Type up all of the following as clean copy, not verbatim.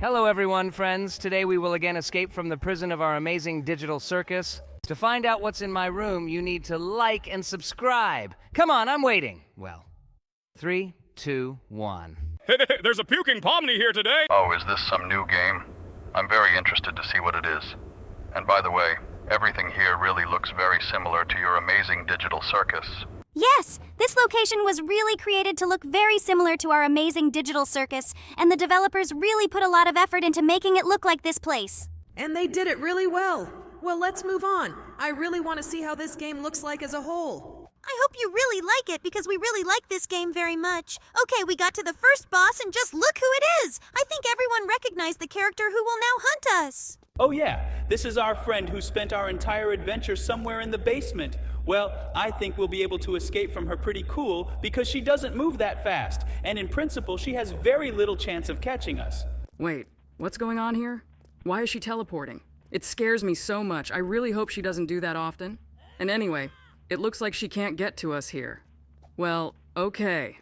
Hello everyone, friends. Today we will again escape from the prison of our amazing digital circus. To find out what's in my room, you need to like and subscribe. Come on, I'm waiting. Well, 3, 2, 1. There's a puking POMNI here today! Oh, is this some new game? I'm very interested to see what it is. And by the way, everything here really looks very similar to your amazing digital circus. Yes, this location was really created to look very similar to our amazing digital circus, and the developers really put a lot of effort into making it look like this place. And they did it really well. Well, let's move on. I really want to see how this game looks like as a whole. I hope you really like it because we really like this game very much. Okay, we got to the first boss and just look who it is. I think everyone recognized the character who will now hunt us. Oh yeah, this is our friend who spent our entire adventure somewhere in the basement. Well, I think we'll be able to escape from her pretty cool because she doesn't move that fast, and in principle, she has very little chance of catching us. Wait, what's going on here? Why is she teleporting? It scares me so much. I really hope she doesn't do that often. And anyway, it looks like she can't get to us here. Well, okay.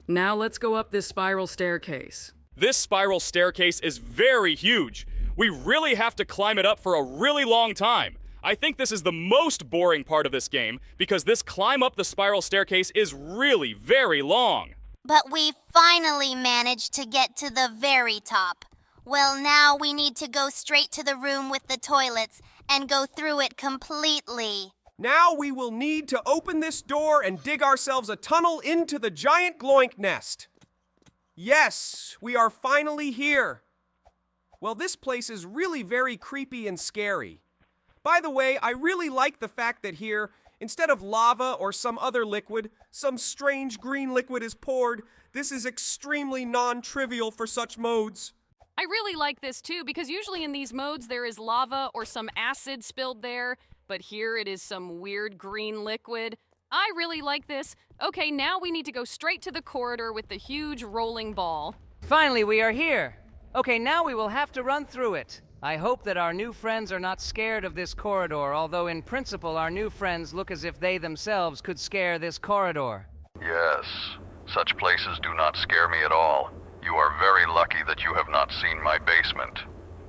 Now let's go up this spiral staircase. This spiral staircase is very huge. We really have to climb it up for a really long time. I think this is the most boring part of this game because this climb up the spiral staircase is really very long. But we finally managed to get to the very top. Well, now we need to go straight to the room with the toilets and go through it completely. Now we will need to open this door and dig ourselves a tunnel into the giant gloink nest. Yes, we are finally here. Well, this place is really very creepy and scary. By the way, I really like the fact that here, instead of lava or some other liquid, some strange green liquid is poured. This is extremely non-trivial for such modes. I really like this too, because usually in these modes there is lava or some acid spilled there, but here it is some weird green liquid. I really like this. Okay, now we need to go straight to the corridor with the huge rolling ball. Finally, we are here. Okay, now we will have to run through it. I hope that our new friends are not scared of this corridor, although in principle our new friends look as if they themselves could scare this corridor. Yes, such places do not scare me at all. You are very lucky that you have not seen my basement.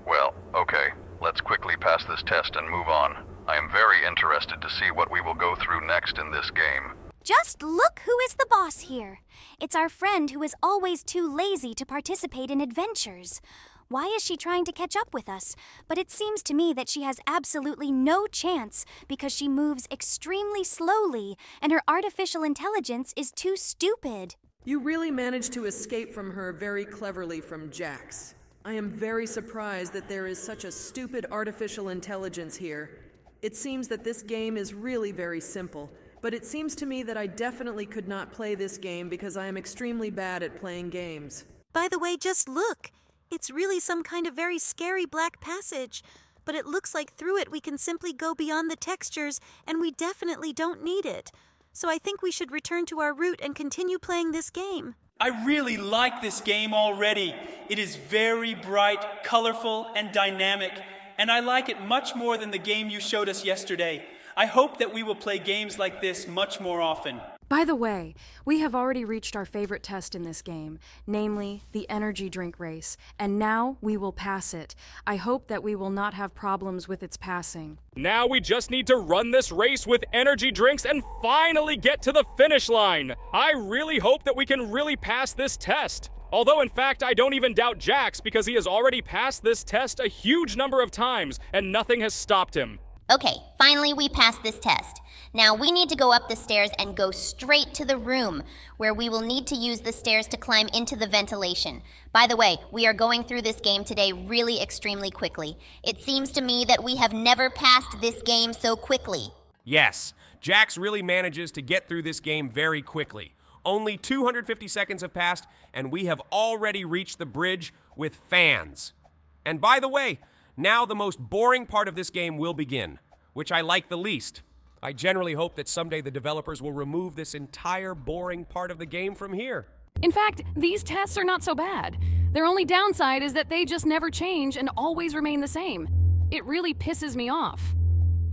Well, okay, let's quickly pass this test and move on. I am very interested to see what we will go through next in this game. Just look who is the boss here. It's our friend who is always too lazy to participate in adventures. Why is she trying to catch up with us? But it seems to me that she has absolutely no chance because she moves extremely slowly and her artificial intelligence is too stupid. You really managed to escape from her very cleverly from Jax. I am very surprised that there is such a stupid artificial intelligence here. It seems that this game is really very simple, but it seems to me that I definitely could not play this game because I am extremely bad at playing games. By the way, just look. It's really some kind of very scary black passage, but it looks like through it we can simply go beyond the textures, and we definitely don't need it. So I think we should return to our route and continue playing this game. I really like this game already. It is very bright, colorful, and dynamic, and I like it much more than the game you showed us yesterday. I hope that we will play games like this much more often. By the way, we have already reached our favorite test in this game, namely the energy drink race, and now we will pass it. I hope that we will not have problems with its passing. Now we just need to run this race with energy drinks and finally get to the finish line. I really hope that we can really pass this test. Although in fact I don't even doubt Jax because he has already passed this test a huge number of times and nothing has stopped him. Okay, finally we passed this test. Now we need to go up the stairs and go straight to the room, where we will need to use the stairs to climb into the ventilation. By the way, we are going through this game today really extremely quickly. It seems to me that we have never passed this game so quickly. Yes, Jax really manages to get through this game very quickly. Only 250 seconds have passed, and we have already reached the bridge with fans. And by the way, now the most boring part of this game will begin, which I like the least. I generally hope that someday the developers will remove this entire boring part of the game from here. In fact, these tests are not so bad. Their only downside is that they just never change and always remain the same. It really pisses me off.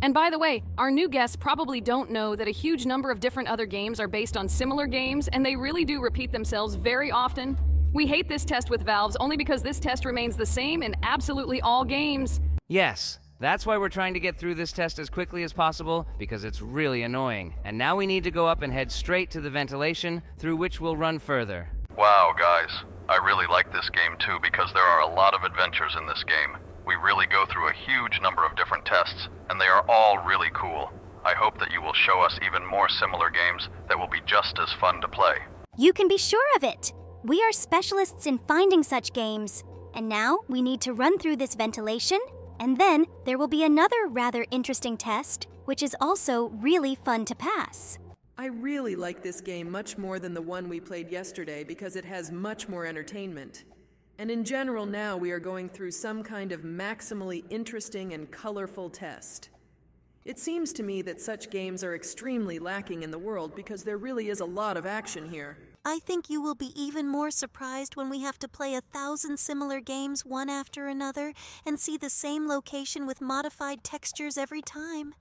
And by the way, our new guests probably don't know that a huge number of different other games are based on similar games, and they really do repeat themselves very often. We hate this test with valves only because this test remains the same in absolutely all games. Yes, that's why we're trying to get through this test as quickly as possible, because it's really annoying. And now we need to go up and head straight to the ventilation, through which we'll run further. Wow, guys. I really like this game too because there are a lot of adventures in this game. We really go through a huge number of different tests, and they are all really cool. I hope that you will show us even more similar games that will be just as fun to play. You can be sure of it. We are specialists in finding such games. And now we need to run through this ventilation, and then there will be another rather interesting test, which is also really fun to pass. I really like this game much more than the one we played yesterday because it has much more entertainment. And in general now we are going through some kind of maximally interesting and colorful test. It seems to me that such games are extremely lacking in the world because there really is a lot of action here. I think you will be even more surprised when we have to play 1,000 similar games one after another and see the same location with modified textures every time.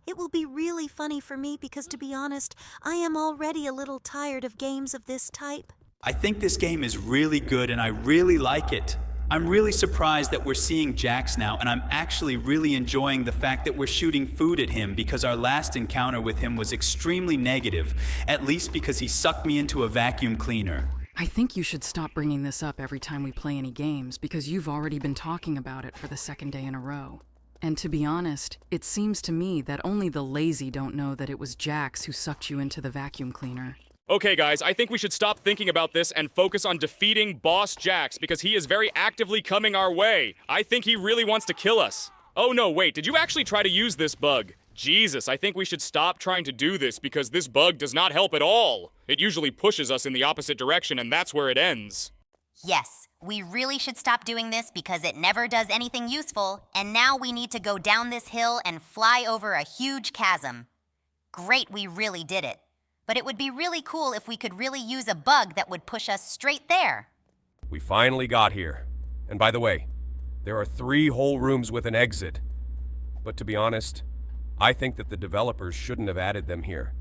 It will be really funny for me because, to be honest, I am already a little tired of games of this type. I think this game is really good and I really like it. I'm really surprised that we're seeing Jax now, and I'm actually really enjoying the fact that we're shooting food at him because our last encounter with him was extremely negative, at least because he sucked me into a vacuum cleaner. I think you should stop bringing this up every time we play any games because you've already been talking about it for the second day in a row. And to be honest, it seems to me that only the lazy don't know that it was Jax who sucked you into the vacuum cleaner. Okay, guys, I think we should stop thinking about this and focus on defeating Boss Jax because he is very actively coming our way. I think he really wants to kill us. Oh no, wait, did you actually try to use this bug? Jesus, I think we should stop trying to do this because this bug does not help at all. It usually pushes us in the opposite direction and that's where it ends. Yes, we really should stop doing this because it never does anything useful, and now we need to go down this hill and fly over a huge chasm. Great, we really did it. But it would be really cool if we could really use a bug that would push us straight there. We finally got here. And by the way, there are 3 whole rooms with an exit. But to be honest, I think that the developers shouldn't have added them here,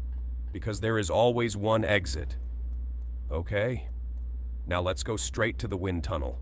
because there is always one exit. Okay? Now let's go straight to the wind tunnel,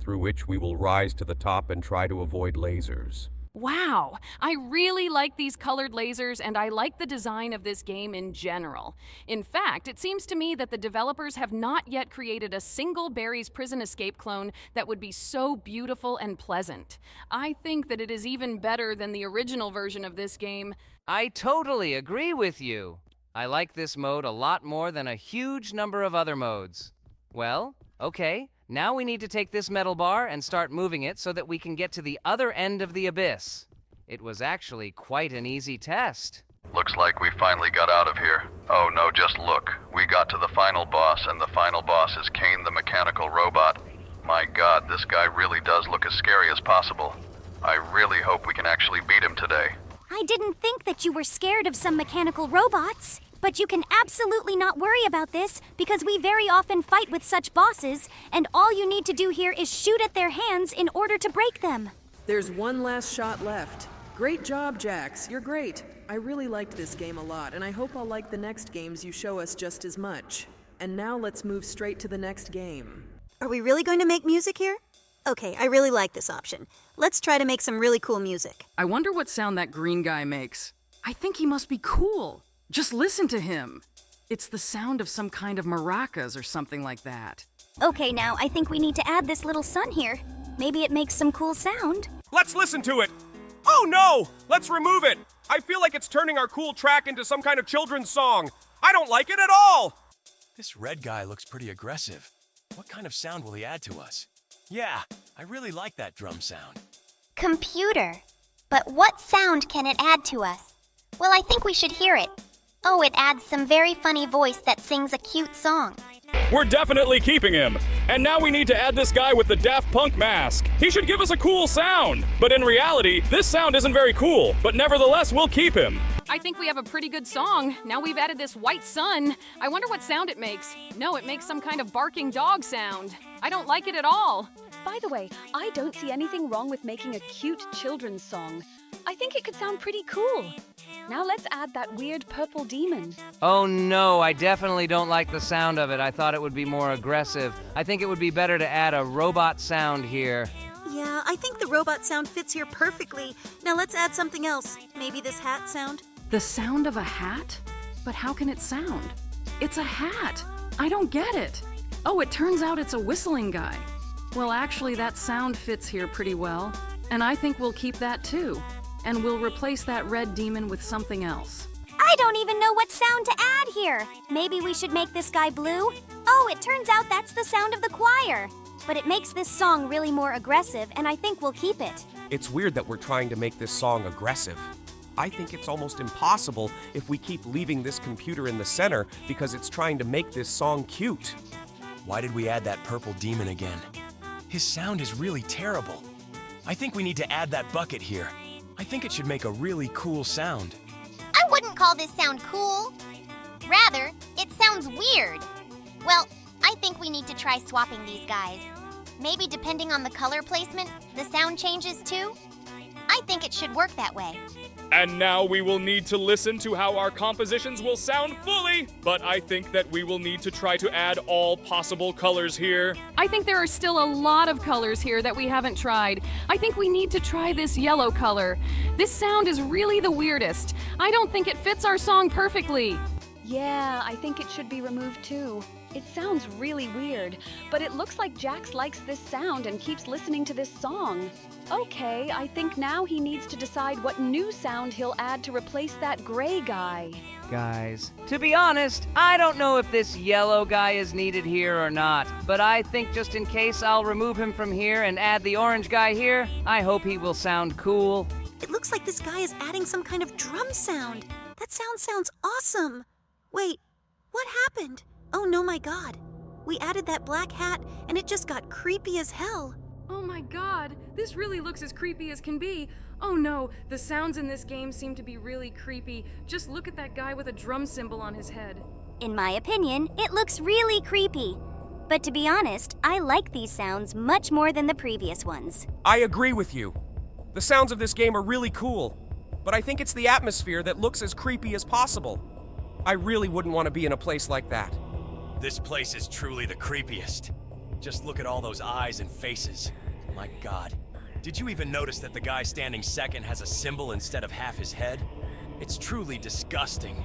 through which we will rise to the top and try to avoid lasers. Wow, I really like these colored lasers and I like the design of this game in general. In fact, it seems to me that the developers have not yet created a single Barry's Prison Escape clone that would be so beautiful and pleasant. I think that it is even better than the original version of this game. I totally agree with you. I like this mode a lot more than a huge number of other modes. Well, okay. Now we need to take this metal bar and start moving it so that we can get to the other end of the abyss. It was actually quite an easy test. Looks like we finally got out of here. Oh no, just look. We got to the final boss, and the final boss is Kane the mechanical robot. My god, this guy really does look as scary as possible. I really hope we can actually beat him today. I didn't think that you were scared of some mechanical robots. But you can absolutely not worry about this because we very often fight with such bosses, and all you need to do here is shoot at their hands in order to break them. There's one last shot left. Great job, Jax. You're great. I really liked this game a lot, and I hope I'll like the next games you show us just as much. And now let's move straight to the next game. Are we really going to make music here? Okay, I really like this option. Let's try to make some really cool music. I wonder what sound that green guy makes. I think he must be cool. Just listen to him. It's the sound of some kind of maracas or something like that. Okay, now I think we need to add this little sun here. Maybe it makes some cool sound. Let's listen to it! Oh no! Let's remove it! I feel like it's turning our cool track into some kind of children's song. I don't like it at all! This red guy looks pretty aggressive. What kind of sound will he add to us? Yeah, I really like that drum sound. Computer. But what sound can it add to us? Well, I think we should hear it. Oh, it adds some very funny voice that sings a cute song. We're definitely keeping him. And now we need to add this guy with the Daft Punk mask. He should give us a cool sound. But in reality, this sound isn't very cool. But nevertheless, we'll keep him. I think we have a pretty good song. Now we've added this white sun. I wonder what sound it makes. No, it makes some kind of barking dog sound. I don't like it at all. By the way, I don't see anything wrong with making a cute children's song. I think it could sound pretty cool. Now let's add that weird purple demon. Oh no, I definitely don't like the sound of it. I thought it would be more aggressive. I think it would be better to add a robot sound here. Yeah, I think the robot sound fits here perfectly. Now let's add something else. Maybe this hat sound? The sound of a hat? But how can it sound? It's a hat! I don't get it! Oh, it turns out it's a whistling guy. Well, actually, that sound fits here pretty well. And I think we'll keep that too. And we'll replace that red demon with something else. I don't even know what sound to add here. Maybe we should make this guy blue? Oh, it turns out that's the sound of the choir. But it makes this song really more aggressive, and I think we'll keep it. It's weird that we're trying to make this song aggressive. I think it's almost impossible if we keep leaving this computer in the center because it's trying to make this song cute. Why did we add that purple demon again? His sound is really terrible. I think we need to add that bucket here. I think it should make a really cool sound. I wouldn't call this sound cool. Rather, it sounds weird. Well, I think we need to try swapping these guys. Maybe depending on the color placement, the sound changes too? I think it should work that way. And now we will need to listen to how our compositions will sound fully, but I think that we will need to try to add all possible colors here. I think there are still a lot of colors here that we haven't tried. I think we need to try this yellow color. This sound is really the weirdest. I don't think it fits our song perfectly. Yeah, I think it should be removed too. It sounds really weird, but it looks like Jax likes this sound and keeps listening to this song. Okay, I think now he needs to decide what new sound he'll add to replace that gray guy. Guys, to be honest, I don't know if this yellow guy is needed here or not, but I think just in case I'll remove him from here and add the orange guy here. I hope he will sound cool. It looks like this guy is adding some kind of drum sound. That sound sounds awesome. Wait, what happened? Oh no, my God. We added that black hat and it just got creepy as hell. Oh my god, this really looks as creepy as can be. Oh no, the sounds in this game seem to be really creepy. Just look at that guy with a drum cymbal on his head. In my opinion, it looks really creepy. But to be honest, I like these sounds much more than the previous ones. I agree with you. The sounds of this game are really cool, but I think it's the atmosphere that looks as creepy as possible. I really wouldn't want to be in a place like that. This place is truly the creepiest. Just look at all those eyes and faces. My God. Did you even notice that the guy standing second has a symbol instead of half his head? It's truly disgusting.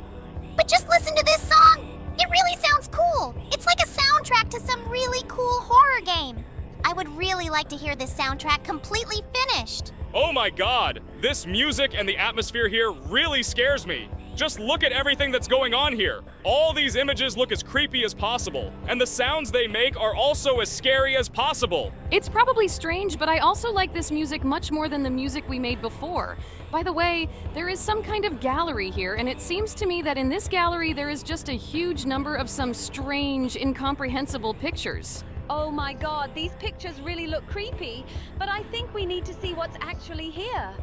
But just listen to this song! It really sounds cool! It's like a soundtrack to some really cool horror game. I would really like to hear this soundtrack completely finished. Oh my God! This music and the atmosphere here really scares me. Just look at everything that's going on here. All these images look as creepy as possible, and the sounds they make are also as scary as possible. It's probably strange, but I also like this music much more than the music we made before. By the way, there is some kind of gallery here, and it seems to me that in this gallery there is just a huge number of some strange, incomprehensible pictures. Oh my God, these pictures really look creepy, but I think we need to see what's actually here.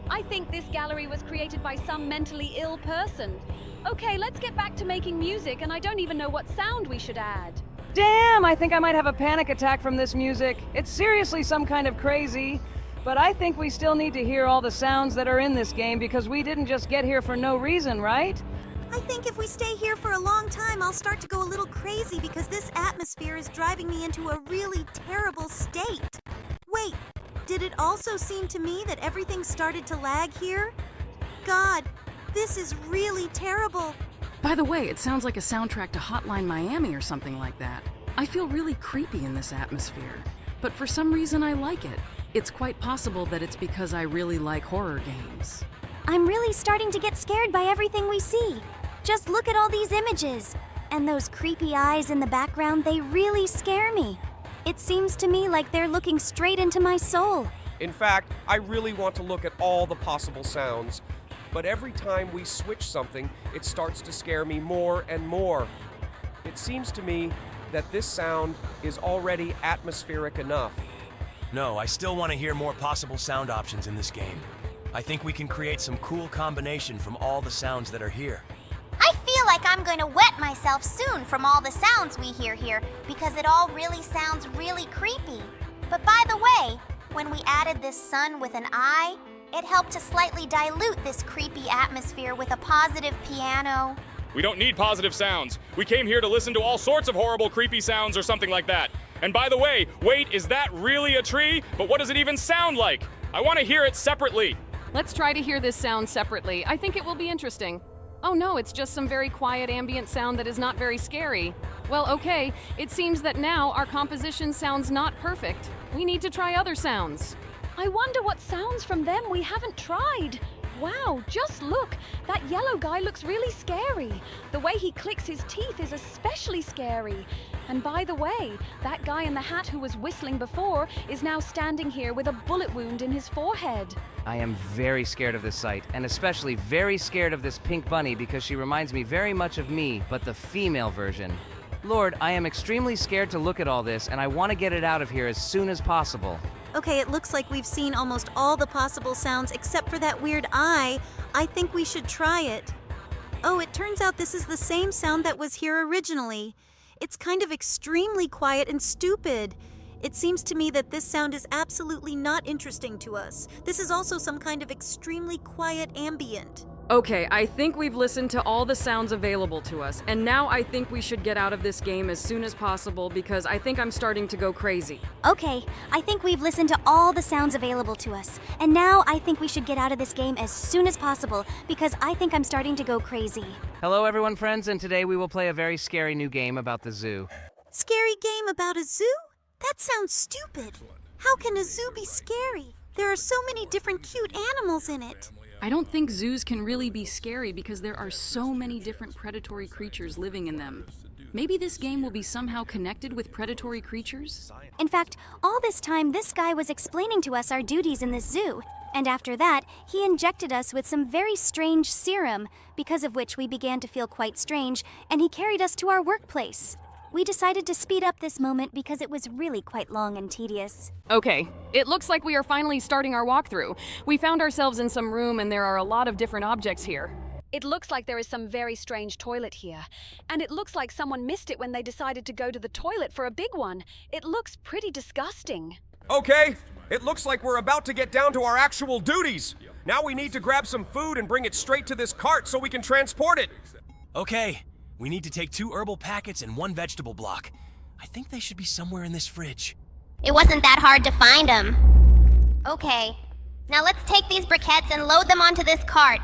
I think this gallery was created by some mentally ill person. Okay, let's get back to making music, and I don't even know what sound we should add. Damn, I think I might have a panic attack from this music. It's seriously some kind of crazy. But I think we still need to hear all the sounds that are in this game because we didn't just get here for no reason, right? I think if we stay here for a long time, I'll start to go a little crazy because this atmosphere is driving me into a really terrible state. Wait, did it also seem to me that everything started to lag here? God, this is really terrible. By the way, it sounds like a soundtrack to Hotline Miami or something like that. I feel really creepy in this atmosphere, but for some reason I like it. It's quite possible that it's because I really like horror games. I'm really starting to get scared by everything we see. Just look at all these images. And those creepy eyes in the background, they really scare me. It seems to me like they're looking straight into my soul. In fact, I really want to look at all the possible sounds, but every time we switch something, it starts to scare me more and more. It seems to me that this sound is already atmospheric enough. No, I still want to hear more possible sound options in this game. I think we can create some cool combination from all the sounds that are here. I feel like I'm going to wet myself soon from all the sounds we hear here because it all really sounds really creepy. But by the way, when we added this sun with an eye, It helped to slightly dilute this creepy atmosphere with a positive piano. We don't need positive sounds. We came here to listen to all sorts of horrible, creepy sounds or something like that. And by the way, wait, is that really a tree? But what does it even sound like? I want to hear it separately. Let's try to hear this sound separately. I think it will be interesting. Oh no, it's just some very quiet ambient sound that is not very scary. Well, okay, it seems that now our composition sounds not perfect. We need to try other sounds. I wonder what sounds from them we haven't tried. Wow, just look! That yellow guy looks really scary. The way he clicks his teeth is especially scary. And by the way, that guy in the hat who was whistling before is now standing here with a bullet wound in his forehead. I am very scared of this sight, and especially very scared of this pink bunny because she reminds me very much of me, but the female version. Lord, I am extremely scared to look at all this, and I want to get it out of here as soon as possible. Okay, it looks like we've seen almost all the possible sounds except for that weird eye. I think we should try it. Oh, it turns out this is the same sound that was here originally. It's kind of extremely quiet and stupid. It seems to me that this sound is absolutely not interesting to us. This is also some kind of extremely quiet ambient. Okay, I think we've listened to all the sounds available to us, and now I think we should get out of this game as soon as possible because I think I'm starting to go crazy. Okay, I think we've listened to all the sounds available to us. And now I think we should get out of this game as soon as possible because I think I'm starting to go crazy. Hello everyone, friends, and today we will play a very scary new game about the zoo. Scary game about a zoo? That sounds stupid. How can a zoo be scary? There are so many different cute animals in it. I don't think zoos can really be scary because there are so many different predatory creatures living in them. Maybe this game will be somehow connected with predatory creatures? In fact, all this time, this guy was explaining to us our duties in this zoo. And after that, he injected us with some very strange serum, because of which we began to feel quite strange, and he carried us to our workplace. We decided to speed up this moment because it was really quite long and tedious. Okay, it looks like we are finally starting our walkthrough. We found ourselves in some room and there are a lot of different objects here. It looks like there is some very strange toilet here. And it looks like someone missed it when they decided to go to the toilet for a big one. It looks pretty disgusting. Okay, it looks like we're about to get down to our actual duties. Now we need to grab some food and bring it straight to this cart so we can transport it. Okay, we need to take 2 herbal packets and 1 vegetable block. I think they should be somewhere in this fridge. It wasn't that hard to find them. Okay, now let's take these briquettes and load them onto this cart.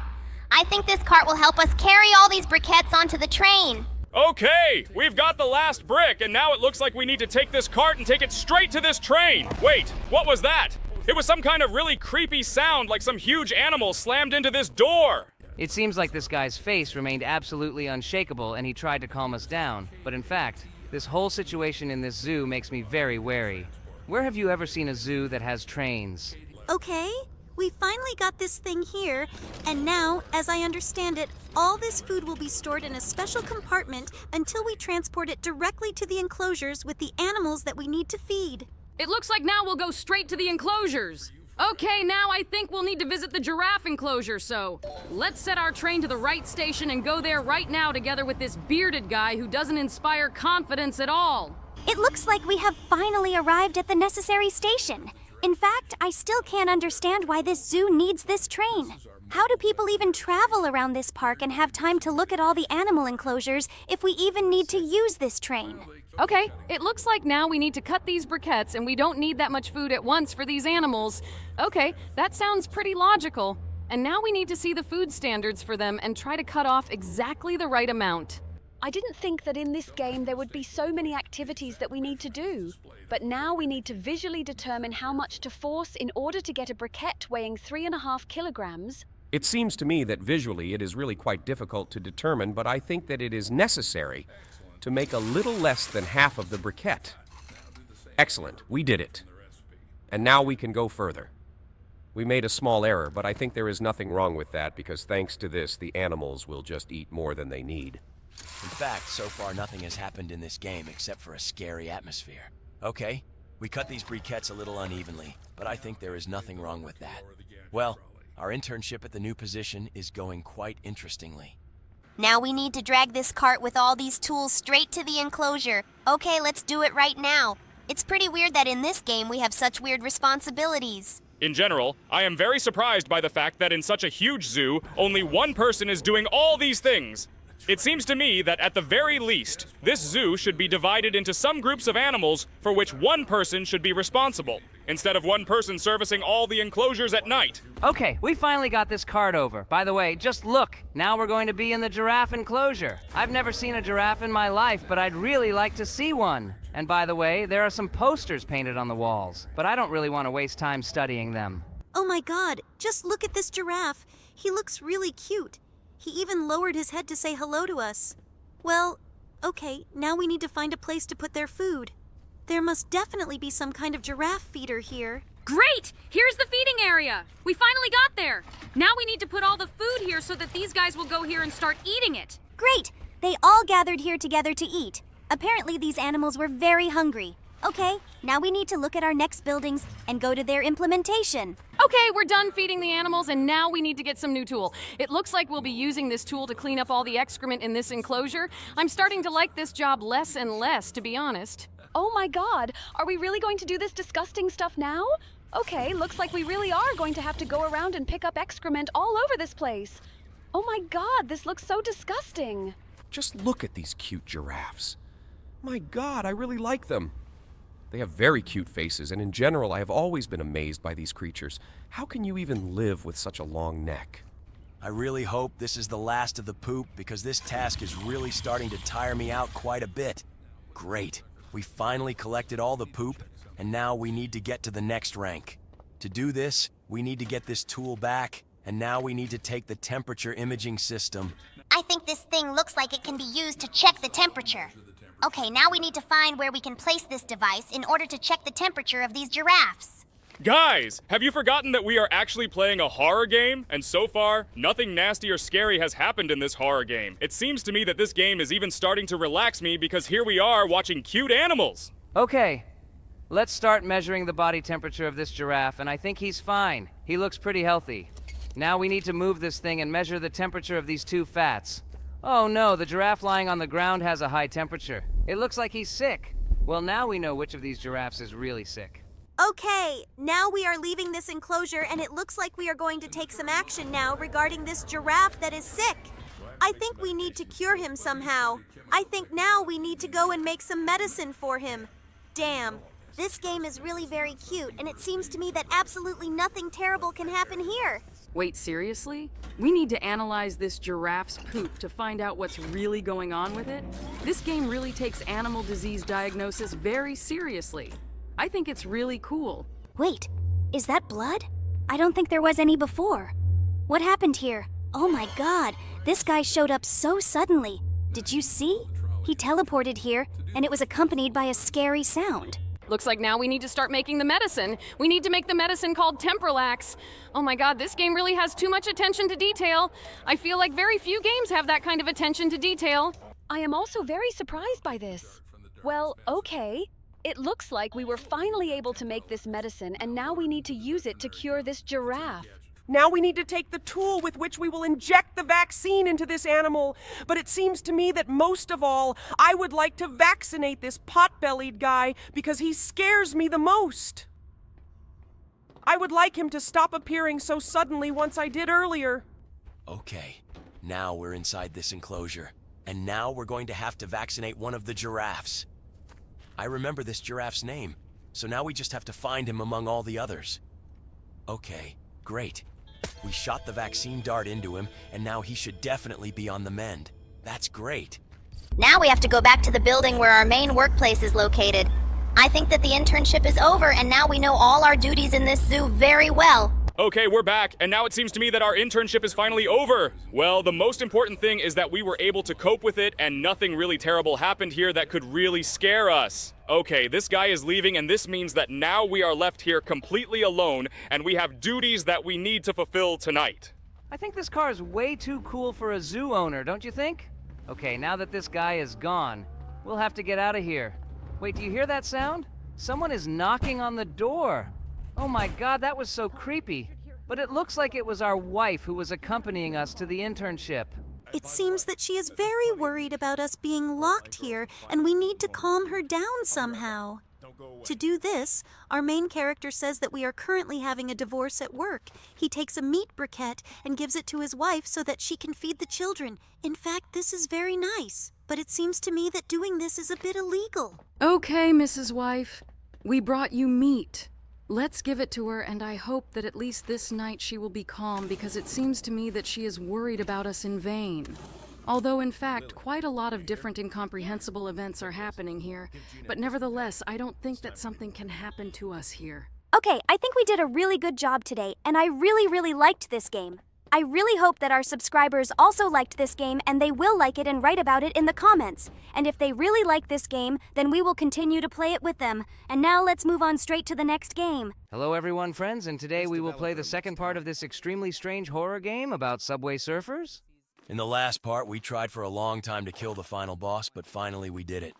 I think this cart will help us carry all these briquettes onto the train. Okay, we've got the last brick, and now it looks like we need to take this cart and take it straight to this train. Wait, what was that? It was some kind of really creepy sound, like some huge animal slammed into this door. It seems like this guy's face remained absolutely unshakable and he tried to calm us down. But in fact, this whole situation in this zoo makes me very wary. Where have you ever seen a zoo that has trains? Okay, we finally got this thing here, and now, as I understand it, all this food will be stored in a special compartment until we transport it directly to the enclosures with the animals that we need to feed. It looks like now we'll go straight to the enclosures. Okay, now I think we'll need to visit the giraffe enclosure, so let's set our train to the right station and go there right now together with this bearded guy who doesn't inspire confidence at all. It looks like we have finally arrived at the necessary station. In fact, I still can't understand why this zoo needs this train. How do people even travel around this park and have time to look at all the animal enclosures if we even need to use this train? Okay, it looks like now we need to cut these briquettes and we don't need that much food at once for these animals. Okay, that sounds pretty logical. And now we need to see the food standards for them and try to cut off exactly the right amount. I didn't think that in this game there would be so many activities that we need to do. But now we need to visually determine how much to force in order to get a briquette weighing 3.5 kilograms. It seems to me that visually it is really quite difficult to determine, but I think that it is necessary to make a little less than half of the briquette. Excellent, we did it. And now we can go further. We made a small error, but I think there is nothing wrong with that because thanks to this, the animals will just eat more than they need. In fact, so far nothing has happened in this game except for a scary atmosphere. Okay, we cut these briquettes a little unevenly, but I think there is nothing wrong with that. Well, our internship at the new position is going quite interestingly. Now we need to drag this cart with all these tools straight to the enclosure. Okay, let's do it right now. It's pretty weird that in this game we have such weird responsibilities. In general, I am very surprised by the fact that in such a huge zoo, only one person is doing all these things. It seems to me that at the very least, this zoo should be divided into some groups of animals for which one person should be responsible, instead of one person servicing all the enclosures at night. Okay, we finally got this cart over. By the way, just look. Now we're going to be in the giraffe enclosure. I've never seen a giraffe in my life, but I'd really like to see one. And by the way, there are some posters painted on the walls, but I don't really want to waste time studying them. Oh my god, just look at this giraffe. He looks really cute. He even lowered his head to say hello to us. Well, okay, now we need to find a place to put their food. There must definitely be some kind of giraffe feeder here. Great! Here's the feeding area. We finally got there. Now we need to put all the food here so that these guys will go here and start eating it. Great! They all gathered here together to eat. Apparently these animals were very hungry. Okay, now we need to look at our next buildings and go to their implementation. Okay, we're done feeding the animals, and now we need to get some new tool. It looks like we'll be using this tool to clean up all the excrement in this enclosure. I'm starting to like this job less and less, to be honest. Oh my god, are we really going to do this disgusting stuff now? Okay, looks like we really are going to have to go around and pick up excrement all over this place. Oh my god, this looks so disgusting. Just look at these cute giraffes. My god, I really like them. They have very cute faces, and in general, I have always been amazed by these creatures. How can you even live with such a long neck? I really hope this is the last of the poop because this task is really starting to tire me out quite a bit. Great. We finally collected all the poop, and now we need to get to the next rank. To do this, we need to get this tool back, and now we need to take the temperature imaging system. I think this thing looks like it can be used to check the temperature. Okay, now we need to find where we can place this device in order to check the temperature of these giraffes. Guys, have you forgotten that we are actually playing a horror game? And so far, nothing nasty or scary has happened in this horror game. It seems to me that this game is even starting to relax me because here we are watching cute animals. Okay, let's start measuring the body temperature of this giraffe, and I think he's fine. He looks pretty healthy. Now we need to move this thing and measure the temperature of these two fats. Oh no, the giraffe lying on the ground has a high temperature. It looks like he's sick. Well, now we know which of these giraffes is really sick. Okay, now we are leaving this enclosure and it looks like we are going to take some action now regarding this giraffe that is sick. I think we need to cure him somehow. I think now we need to go and make some medicine for him. Damn, This game is really very cute, and it seems to me that absolutely nothing terrible can happen here. Wait, seriously? We need to analyze this giraffe's poop to find out what's really going on with it? This game really takes animal disease diagnosis very seriously. I think it's really cool. Wait, is that blood? I don't think there was any before. What happened here? Oh my god, this guy showed up so suddenly. Did you see? He teleported here, and it was accompanied by a scary sound. Looks like now we need to start making the medicine. We need to make the medicine called Tempralax. Oh my god, this game really has too much attention to detail. I feel like very few games have that kind of attention to detail. I am also very surprised by this. Well, okay. It looks like we were finally able to make this medicine, and now we need to use it to cure this giraffe. Now we need to take the tool with which we will inject the vaccine into this animal. But it seems to me that most of all, I would like to vaccinate this pot-bellied guy because he scares me the most. I would like him to stop appearing so suddenly once I did earlier. Okay, now we're inside this enclosure. And now we're going to have to vaccinate one of the giraffes. I remember this giraffe's name, so now we just have to find him among all the others. Okay, great. We shot the vaccine dart into him, and now he should definitely be on the mend. That's great. Now we have to go back to the building where our main workplace is located. I think that the internship is over, and now we know all our duties in this zoo very well. Okay, we're back, and now it seems to me that our internship is finally over. Well, the most important thing is that we were able to cope with it, and nothing really terrible happened here that could really scare us. Okay, this guy is leaving, and this means that now we are left here completely alone, and we have duties that we need to fulfill tonight. I think this car is way too cool for a zoo owner, don't you think? Okay, now that this guy is gone, we'll have to get out of here. Wait, do you hear that sound? Someone is knocking on the door. Oh my god, that was so creepy. But it looks like it was our wife who was accompanying us to the internship. It seems that she is very worried about us being locked here, and we need to calm her down somehow. To do this, our main character says that we are currently having a divorce at work. He takes a meat briquette and gives it to his wife so that she can feed the children. In fact, this is very nice, but it seems to me that doing this is a bit illegal. Okay, Mrs. Wife. We brought you meat. Let's give it to her, and I hope that at least this night she will be calm, because it seems to me that she is worried about us in vain. Although, in fact, quite a lot of different incomprehensible events are happening here. But nevertheless, I don't think that something can happen to us here. Okay, I think we did a really good job today, and I really liked this game. I really hope that our subscribers also liked this game, and they will like it and write about it in the comments. And if they really like this game, then we will continue to play it with them. And now let's move on straight to the next game. Hello everyone, friends, and today we will play the second part of this extremely strange horror game about subway surfers. In the last part, we tried for a long time to kill the final boss, but finally we did it.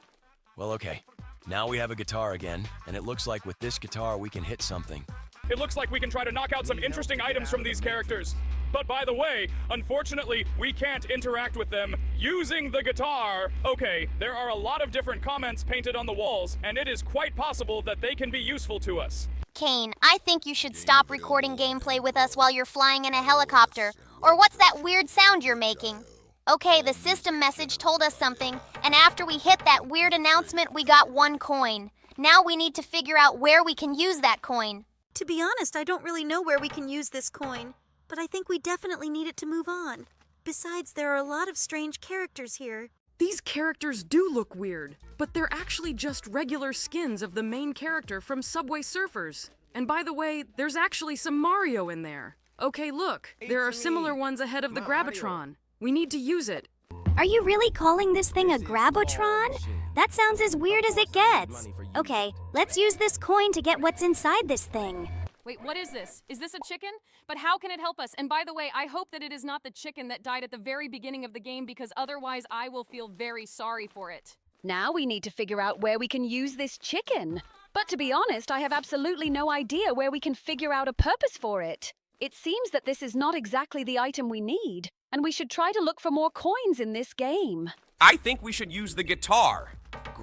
Well, okay. Now we have a guitar again, and it looks like with this guitar we can hit something. It looks like we can try to knock out some interesting items from these characters. But by the way, unfortunately, we can't interact with them using the guitar. Okay, there are a lot of different comments painted on the walls, and it is quite possible that they can be useful to us. Kane, I think you should stop recording gameplay with us while you're flying in a helicopter. Or what's that weird sound you're making? Okay, the system message told us something, and after we hit that weird announcement, we got 1 coin. Now we need to figure out where we can use that coin. To be honest, I don't really know where we can use this coin, but I think we definitely need it to move on. Besides, there are a lot of strange characters here. These characters do look weird, but they're actually just regular skins of the main character from Subway Surfers. And by the way, there's actually some Mario in there. Okay, look, there are similar ones ahead of the Grabotron. We need to use it. Are you really calling this thing a Grabotron? That sounds as weird as it gets. Okay, let's use this coin to get what's inside this thing. Wait, what is this? Is this a chicken? But how can it help us? And by the way, I hope that it is not the chicken that died at the very beginning of the game, because otherwise I will feel very sorry for it. Now we need to figure out where we can use this chicken. But to be honest, I have absolutely no idea where we can figure out a purpose for it. It seems that this is not exactly the item we need, and we should try to look for more coins in this game. I think we should use the guitar.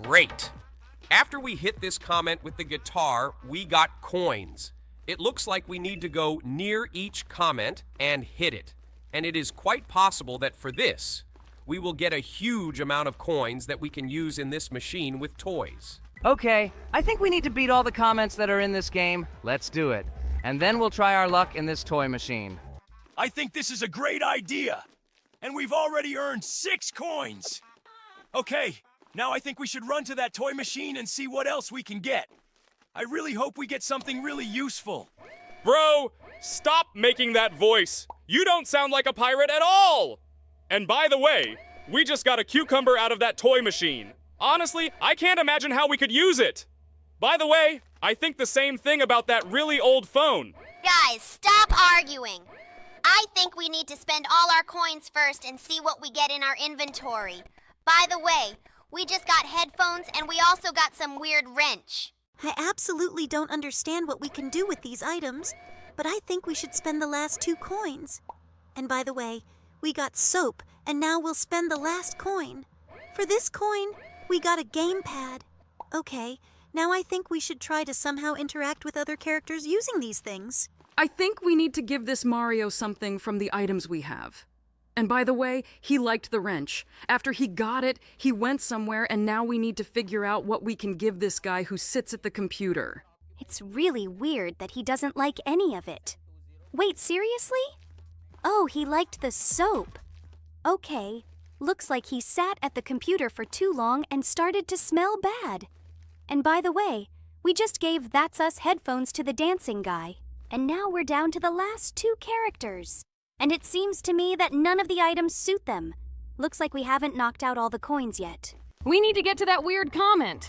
Great. After we hit this comment with the guitar, we got coins. It looks like we need to go near each comment and hit it. And it is quite possible that for this, we will get a huge amount of coins that we can use in this machine with toys. Okay, I think we need to beat all the comments that are in this game. Let's do it. And then we'll try our luck in this toy machine. I think this is a great idea. And we've already earned 6 coins. Okay, now I think we should run to that toy machine and see what else we can get. I really hope we get something really useful. Bro, stop making that voice. You don't sound like a pirate at all. And by the way, we just got a cucumber out of that toy machine. Honestly, I can't imagine how we could use it. By the way, I think the same thing about that really old phone. Guys, stop arguing. I think we need to spend all our coins first and see what we get in our inventory. By the way, we just got headphones and we also got some weird wrench. I absolutely don't understand what we can do with these items, but I think we should spend the last 2 coins. And by the way, we got soap, and now we'll spend the last coin. For this coin, we got a gamepad. Okay, now I think we should try to somehow interact with other characters using these things. I think we need to give this Mario something from the items we have. And by the way, he liked the wrench. After he got it, he went somewhere, and now we need to figure out what we can give this guy who sits at the computer. It's really weird that he doesn't like any of it. Wait, seriously? Oh, he liked the soap. Okay, looks like he sat at the computer for too long and started to smell bad. And by the way, we just gave That's Us headphones to the dancing guy. And now we're down to the last 2 characters. And it seems to me that none of the items suit them. Looks like we haven't knocked out all the coins yet. We need to get to that weird comment.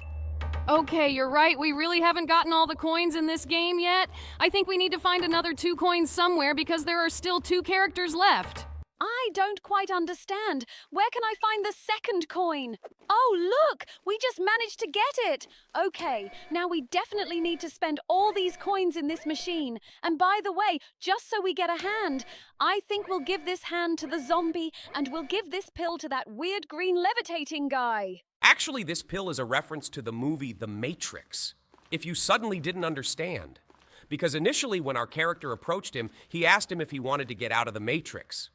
Okay, you're right, we really haven't gotten all the coins in this game yet. I think we need to find another 2 coins somewhere because there are still 2 characters left. I don't quite understand. Where can I find the second coin? Oh, look! We just managed to get it! Okay, now we definitely need to spend all these coins in this machine. And by the way, just so we get a hand, I think we'll give this hand to the zombie, and we'll give this pill to that weird green levitating guy. Actually, this pill is a reference to the movie The Matrix. if you suddenly didn't understand. Because initially when our character approached him, he asked him if he wanted to get out of the Matrix.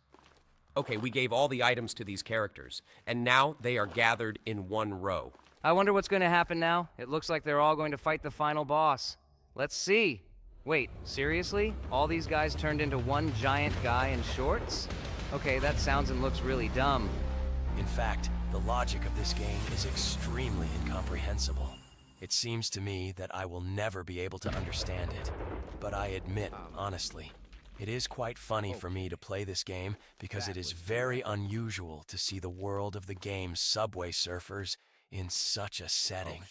Okay, we gave all the items to these characters, and now they are gathered in one row. I wonder what's going to happen now. It looks like they're all going to fight the final boss. Let's see. Wait, seriously? All these guys turned into one giant guy in shorts? Okay, that sounds and looks really dumb. In fact, the logic of this game is extremely incomprehensible. It seems to me that I will never be able to understand it. But I admit, honestly, it is quite funny for me to play this game because it is very unusual to see the world of the game Subway Surfers in such a setting.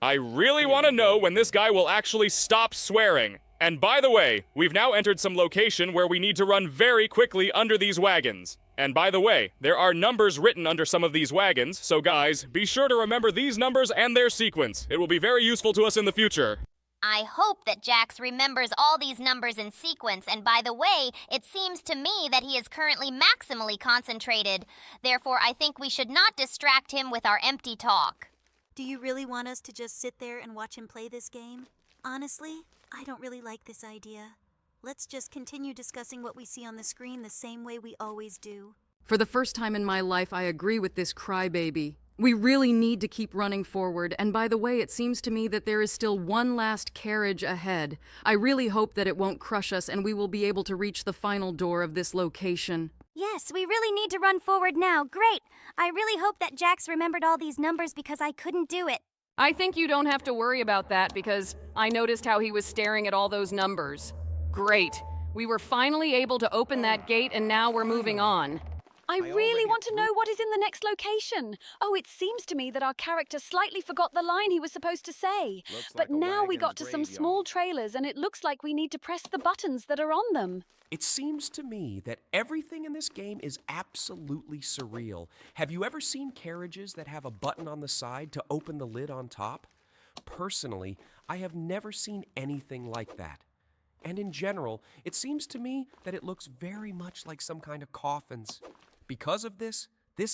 I really want to know when this guy will actually stop swearing. And by the way, we've now entered some location where we need to run very quickly under these wagons. And by the way, there are numbers written under some of these wagons, so guys, be sure to remember these numbers and their sequence. It will be very useful to us in the future. I hope that Jax remembers all these numbers in sequence, and by the way, it seems to me that he is currently maximally concentrated. Therefore, I think we should not distract him with our empty talk. Do you really want us to just sit there and watch him play this game? Honestly, I don't really like this idea. Let's just continue discussing what we see on the screen the same way we always do. For the first time in my life, I agree with this crybaby. We really need to keep running forward, and by the way, it seems to me that there is still one last carriage ahead. I really hope that it won't crush us and we will be able to reach the final door of this location. Yes, we really need to run forward now. Great! I really hope that Jax remembered all these numbers because I couldn't do it. I think you don't have to worry about that because I noticed how he was staring at all those numbers. Great. We were finally able to open that gate and now we're moving on. I really want to know what is in the next location. Oh, it seems to me that our character slightly forgot the line he was supposed to say. But now we got to some small trailers and it looks like we need to press the buttons that are on them. It seems to me that everything in this game is absolutely surreal. Have you ever seen carriages that have a button on the side to open the lid on top? Personally, I have never seen anything like that. And in general, it seems to me that it looks very much like some kind of coffins. Because of this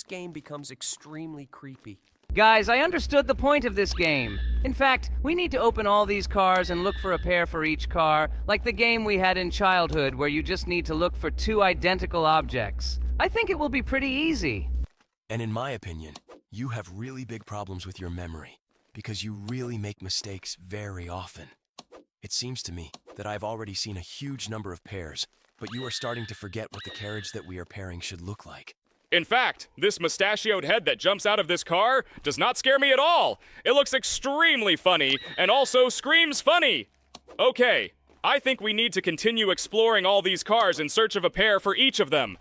game becomes extremely creepy. Guys, I understood the point of this game. In fact, we need to open all these cars and look for a pair for each car, like the game we had in childhood where you just need to look for two identical objects. I think it will be pretty easy. And in my opinion, you have really big problems with your memory because you really make mistakes very often. It seems to me that I've already seen a huge number of pairs, but you are starting to forget what the carriage that we are pairing should look like. In fact, this mustachioed head that jumps out of this car does not scare me at all. It looks extremely funny and also screams funny. Okay, I think we need to continue exploring all these cars in search of a pair for each of them.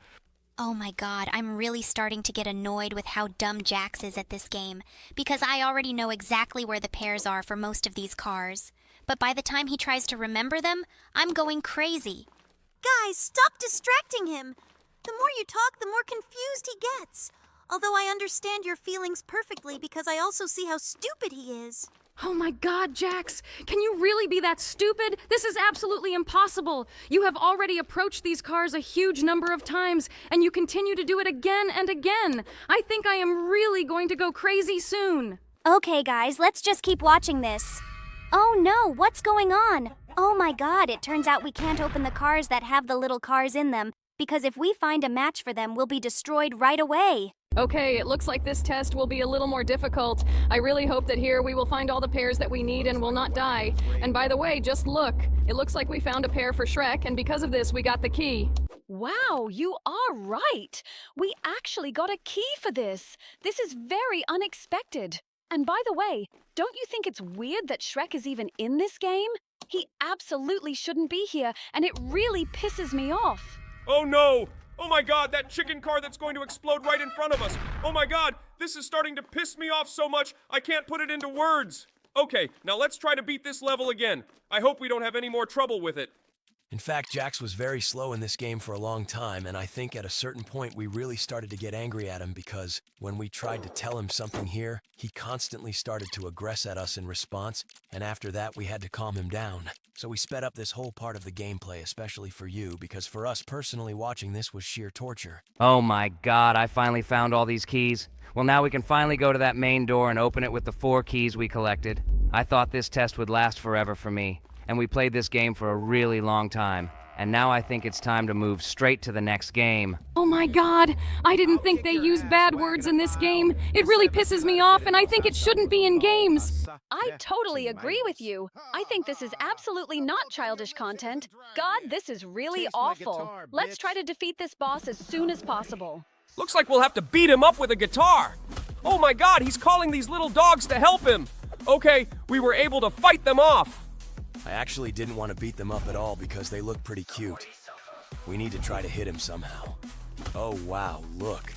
Oh my god, I'm really starting to get annoyed with how dumb Jax is at this game, because I already know exactly where the pairs are for most of these cars. But by the time he tries to remember them, I'm going crazy. Guys, stop distracting him! The more you talk, the more confused he gets. Although I understand your feelings perfectly because I also see how stupid he is. Oh my god, Jax! Can you really be that stupid? This is absolutely impossible! You have already approached these cars a huge number of times, and you continue to do it again and again! I think I am really going to go crazy soon! Okay, guys, let's just keep watching this. Oh no, what's going on? Oh my god, it turns out we can't open the cars that have the little cars in them, because if we find a match for them, we'll be destroyed right away. Okay, it looks like this test will be a little more difficult. I really hope that here we will find all the pairs that we need and will not die. And by the way, just look. It looks like we found a pair for Shrek, and because of this, we got the key. Wow, you are right. We actually got a key for this. This is very unexpected. And by the way, don't you think it's weird that Shrek is even in this game? He absolutely shouldn't be here, and it really pisses me off. Oh no! Oh my god, that chicken car that's going to explode right in front of us! Oh my god, this is starting to piss me off so much, I can't put it into words! Okay, now let's try to beat this level again. I hope we don't have any more trouble with it. In fact, Jax was very slow in this game for a long time, and I think at a certain point we really started to get angry at him because when we tried to tell him something here, he constantly started to aggress at us in response, and after that we had to calm him down. So we sped up this whole part of the gameplay, especially for you, because for us personally, watching this was sheer torture. Oh my god, I finally found all these keys. Well, now we can finally go to that main door and open it with the 4 keys we collected. I thought this test would last forever for me, and we played this game for a really long time. And now I think it's time to move straight to the next game. Oh my god, I didn't think they used bad words in this game. It really pisses me off, and I think it shouldn't be in games. I totally agree with you. I think this is absolutely not childish content. God, this is really awful. Let's try to defeat this boss as soon as possible. Looks like we'll have to beat him up with a guitar. Oh my god, he's calling these little dogs to help him. Okay, we were able to fight them off. I actually didn't want to beat them up at all because they look pretty cute. We need to try to hit him somehow. Oh wow, look.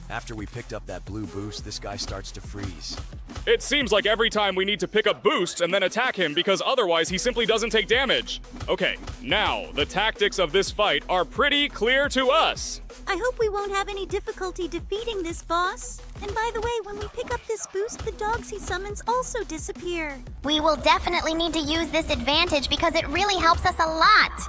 After we picked up that blue boost, this guy starts to freeze. It seems like every time we need to pick up boosts and then attack him because otherwise he simply doesn't take damage. Okay, now, the tactics of this fight are pretty clear to us. I hope we won't have any difficulty defeating this boss. And by the way, when we pick up this boost, the dogs he summons also disappear. We will definitely need to use this advantage because it really helps us a lot.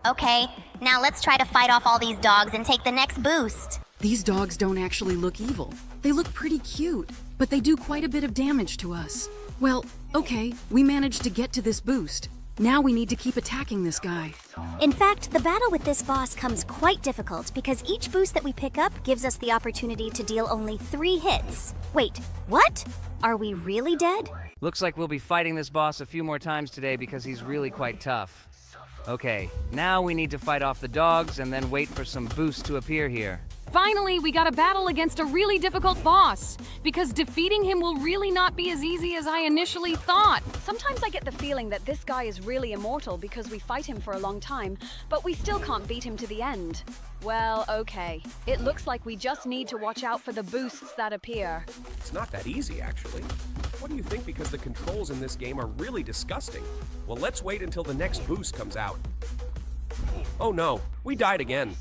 Okay, now let's try to fight off all these dogs and take the next boost. These dogs don't actually look evil. They look pretty cute, but they do quite a bit of damage to us. Well, okay, we managed to get to this boost. Now we need to keep attacking this guy. In fact, the battle with this boss comes quite difficult because each boost that we pick up gives us the opportunity to deal only 3 hits. Wait, what? Are we really dead? Looks like we'll be fighting this boss a few more times today because he's really quite tough. Okay, now we need to fight off the dogs and then wait for some boosts to appear here. Finally, we got a battle against a really difficult boss, because defeating him will really not be as easy as I initially thought. Sometimes I get the feeling that this guy is really immortal because we fight him for a long time, but we still can't beat him to the end. Well, okay. It looks like we just need to watch out for the boosts that appear. It's not that easy, actually. What do you think? Because the controls in this game are really disgusting. Well, let's wait until the next boost comes out. Oh no, we died again.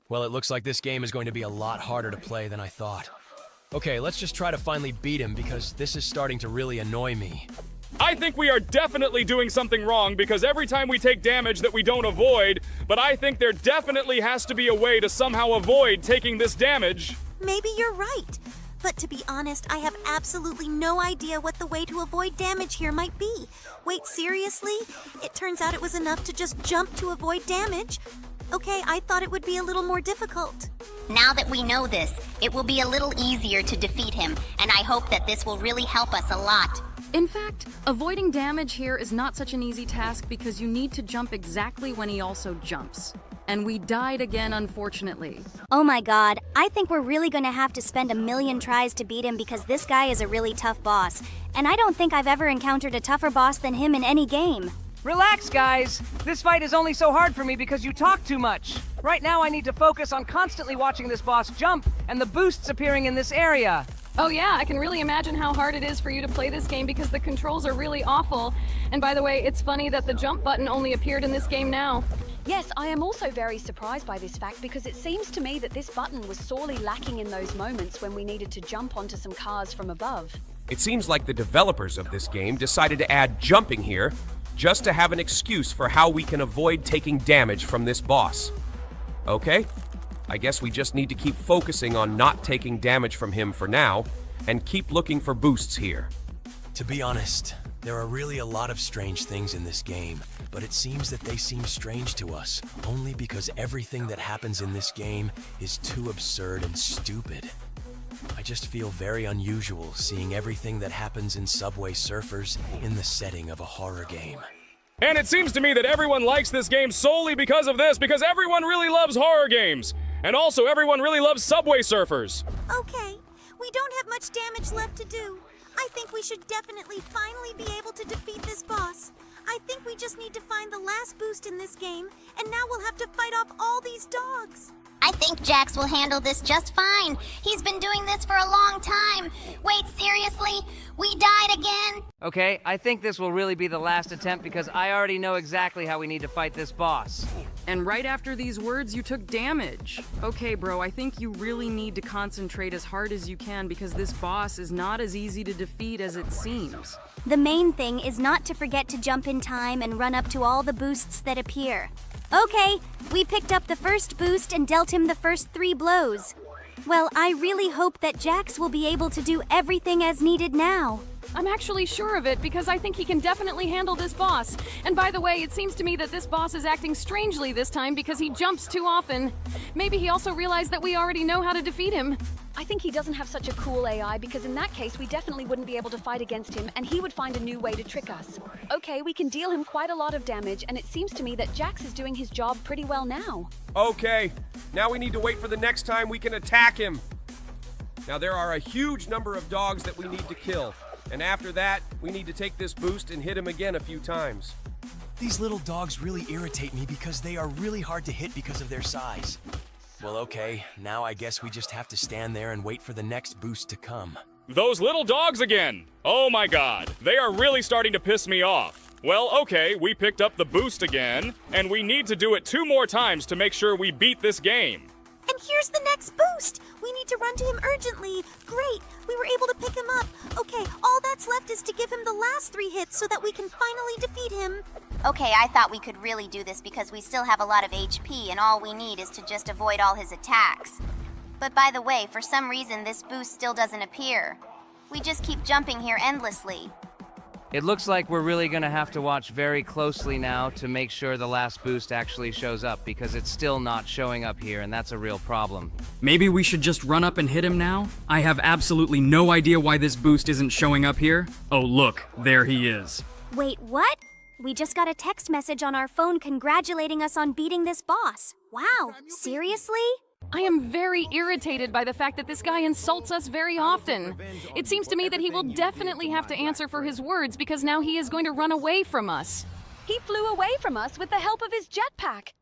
Well, it looks like this game is going to be a lot harder to play than I thought. Okay, let's just try to finally beat him because this is starting to really annoy me. I think we are definitely doing something wrong because every time we take damage that we don't avoid, but I think there definitely has to be a way to somehow avoid taking this damage. Maybe you're right. But to be honest, I have absolutely no idea what the way to avoid damage here might be. Wait, seriously? It turns out it was enough to just jump to avoid damage? Okay, I thought it would be a little more difficult. Now that we know this, it will be a little easier to defeat him, and I hope that this will really help us a lot. In fact, avoiding damage here is not such an easy task because you need to jump exactly when he also jumps. And we died again, unfortunately. Oh my god, I think we're really gonna have to spend 1,000,000 tries to beat him because this guy is a really tough boss. And I don't think I've ever encountered a tougher boss than him in any game. Relax, guys! This fight is only so hard for me because you talk too much. Right now I need to focus on constantly watching this boss jump and the boosts appearing in this area. Oh yeah, I can really imagine how hard it is for you to play this game because the controls are really awful. And by the way, it's funny that the jump button only appeared in this game now. Yes, I am also very surprised by this fact because it seems to me that this button was sorely lacking in those moments when we needed to jump onto some cars from above. It seems like the developers of this game decided to add jumping here just to have an excuse for how we can avoid taking damage from this boss. Okay, I guess we just need to keep focusing on not taking damage from him for now, and keep looking for boosts here. To be honest, there are really a lot of strange things in this game, but it seems that they seem strange to us, only because everything that happens in this game is too absurd and stupid. I just feel very unusual seeing everything that happens in Subway Surfers in the setting of a horror game. And it seems to me that everyone likes this game solely because of this, because everyone really loves horror games. And also everyone really loves Subway Surfers. Okay, we don't have much damage left to do. I think we should definitely finally be able to defeat this boss. I think we just need to find the last boost in this game, and now we'll have to fight off all these dogs. I think Jax will handle this just fine. He's been doing this for a long time. Wait, seriously? We died again? Okay, I think this will really be the last attempt because I already know exactly how we need to fight this boss. And right after these words, you took damage. Okay, bro, I think you really need to concentrate as hard as you can because this boss is not as easy to defeat as it seems. The main thing is not to forget to jump in time and run up to all the boosts that appear. Okay, we picked up the first boost and dealt him the first 3 blows. Well, I really hope that Jax will be able to do everything as needed now. I'm actually sure of it because I think he can definitely handle this boss. And by the way, it seems to me that this boss is acting strangely this time because he jumps too often. Maybe he also realized that we already know how to defeat him. I think he doesn't have such a cool AI because in that case we definitely wouldn't be able to fight against him and he would find a new way to trick us. Okay, we can deal him quite a lot of damage and it seems to me that Jax is doing his job pretty well now. Okay, now we need to wait for the next time we can attack him. Now there are a huge number of dogs that we need to kill. And after that, we need to take this boost and hit him again a few times. These little dogs really irritate me because they are really hard to hit because of their size. Well, okay, now I guess we just have to stand there and wait for the next boost to come. Those little dogs again! Oh my god, they are really starting to piss me off. Well, okay, we picked up the boost again, and we need to do it 2 more times to make sure we beat this game. And here's the next boost! We need to run to him urgently. Great, we were able to pick him up. Okay, all that's left is to give him the last 3 hits so that we can finally defeat him. Okay, I thought we could really do this because we still have a lot of HP and all we need is to just avoid all his attacks. But by the way, for some reason this boost still doesn't appear. We just keep jumping here endlessly. It looks like we're really gonna have to watch very closely now to make sure the last boost actually shows up because it's still not showing up here and that's a real problem. Maybe we should just run up and hit him now? I have absolutely no idea why this boost isn't showing up here. Oh look, there he is. Wait, what? We just got a text message on our phone congratulating us on beating this boss. Wow, seriously? I am very irritated by the fact that this guy insults us very often. It seems to me that he will definitely have to answer for his words because now he is going to run away from us. He flew away from us with the help of his jetpack.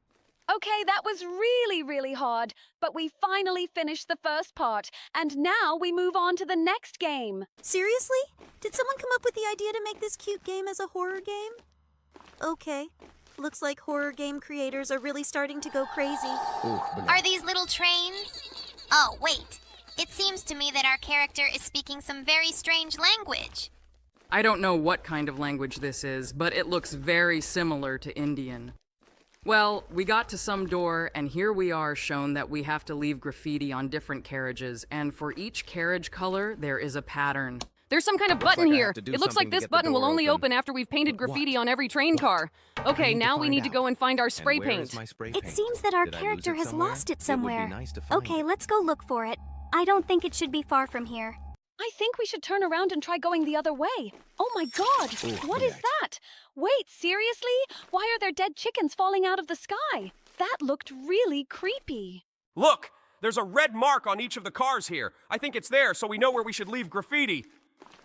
Okay, that was really hard, but we finally finished the first part, and now we move on to the next game. Seriously? Did someone come up with the idea to make this cute game as a horror game? Okay. Looks like horror game creators are really starting to go crazy. Are these little trains? Oh, wait. It seems to me that our character is speaking some very strange language. I don't know what kind of language this is, but it looks very similar to Indian. Well, we got to some door, and here we are shown that we have to leave graffiti on different carriages, and for each carriage color, there is a pattern. There's some kind of button here. It looks like this button will only open after we've painted graffiti on every train car. Okay, now we need to go and find our spray paint. It seems that our character has lost it somewhere. Okay, let's go look for it. I don't think it should be far from here. I think we should turn around and try going the other way. Oh my god, what is that? Wait, seriously? Why are there dead chickens falling out of the sky? That looked really creepy. Look, there's a red mark on each of the cars here. I think it's there, so we know where we should leave graffiti.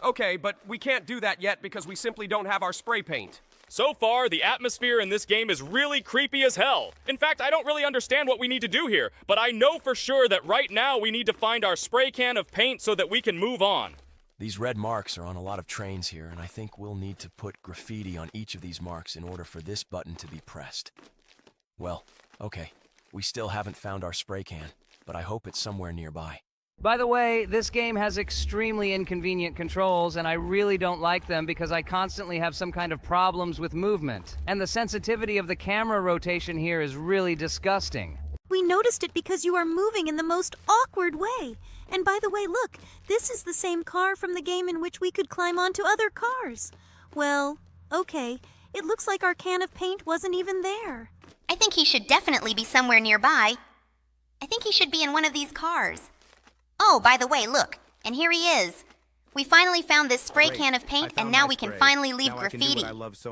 Okay, but we can't do that yet because we simply don't have our spray paint. So far, the atmosphere in this game is really creepy as hell. In fact, I don't really understand what we need to do here, but I know for sure that right now we need to find our spray can of paint so that we can move on. These red marks are on a lot of trains here, and I think we'll need to put graffiti on each of these marks in order for this button to be pressed. Well, okay, we still haven't found our spray can, but I hope it's somewhere nearby. By the way, this game has extremely inconvenient controls, and I really don't like them because I constantly have some kind of problems with movement. And the sensitivity of the camera rotation here is really disgusting. We noticed it because you are moving in the most awkward way. And by the way, look, this is the same car from the game in which we could climb onto other cars. Well, okay, it looks like our can of paint wasn't even there. I think he should definitely be somewhere nearby. I think he should be in one of these cars. Oh, by the way, look, and here he is. We finally found this spray can of paint, and now we can finally leave graffiti.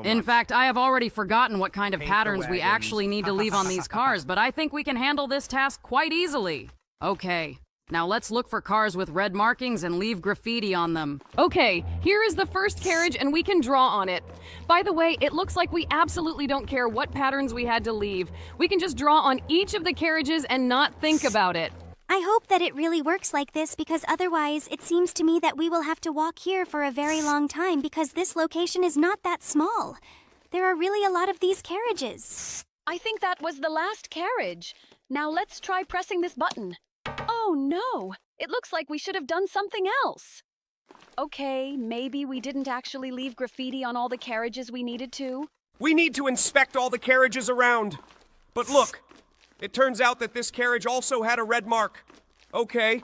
In fact, I have already forgotten what kind of patterns we actually need to leave on these cars, but I think we can handle this task quite easily. Okay, now let's look for cars with red markings and leave graffiti on them. Okay, here is the first carriage and we can draw on it. By the way, it looks like we absolutely don't care what patterns we had to leave. We can just draw on each of the carriages and not think about it. I hope that it really works like this because otherwise it seems to me that we will have to walk here for a very long time because this location is not that small. There are really a lot of these carriages. I think that was the last carriage. Now let's try pressing this button. Oh no! It looks like we should have done something else. Okay, maybe we didn't actually leave graffiti on all the carriages we needed to. We need to inspect all the carriages around. But look! It turns out that this carriage also had a red mark. Okay,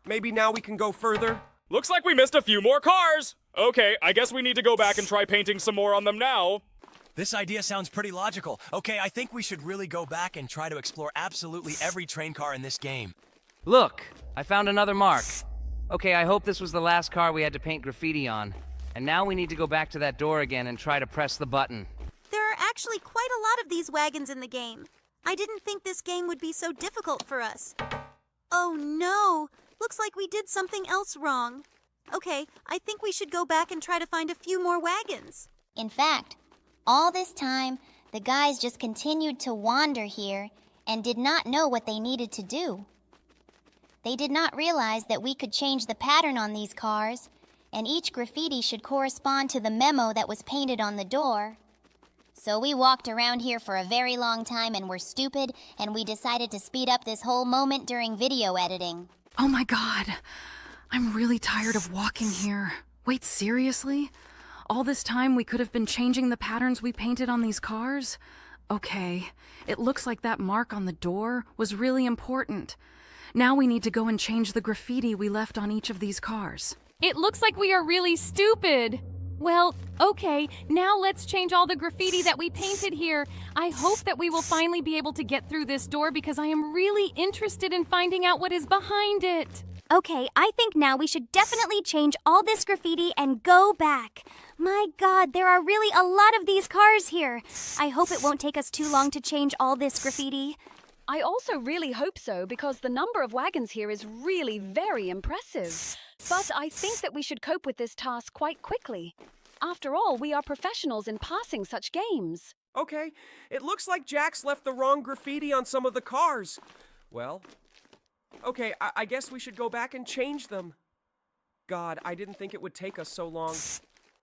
maybe now we can go further. Looks like we missed a few more cars. Okay, I guess we need to go back and try painting some more on them now. This idea sounds pretty logical. Okay, I think we should really go back and try to explore absolutely every train car in this game. Look, I found another mark. Okay, I hope this was the last car we had to paint graffiti on. And now we need to go back to that door again and try to press the button. There are actually quite a lot of these wagons in the game. I didn't think this game would be so difficult for us. Oh no! Looks like we did something else wrong. Okay, I think we should go back and try to find a few more wagons. In fact, all this time, the guys just continued to wander here and did not know what they needed to do. They did not realize that we could change the pattern on these cars, and each graffiti should correspond to the memo that was painted on the door. So we walked around here for a very long time and were stupid, and we decided to speed up this whole moment during video editing. Oh my god. I'm really tired of walking here. Wait, seriously? All this time we could have been changing the patterns we painted on these cars? Okay, it looks like that mark on the door was really important. Now we need to go and change the graffiti we left on each of these cars. It looks like we are really stupid. Well, okay, now let's change all the graffiti that we painted here. I hope that we will finally be able to get through this door because I am really interested in finding out what is behind it. Okay, I think now we should definitely change all this graffiti and go back. My God, there are really a lot of these cars here. I hope it won't take us too long to change all this graffiti. I also really hope so because the number of wagons here is really very impressive. But I think that we should cope with this task quite quickly. After all, we are professionals in passing such games. Okay, it looks like Jax left the wrong graffiti on some of the cars. Well, okay, I guess we should go back and change them. God, I didn't think it would take us so long.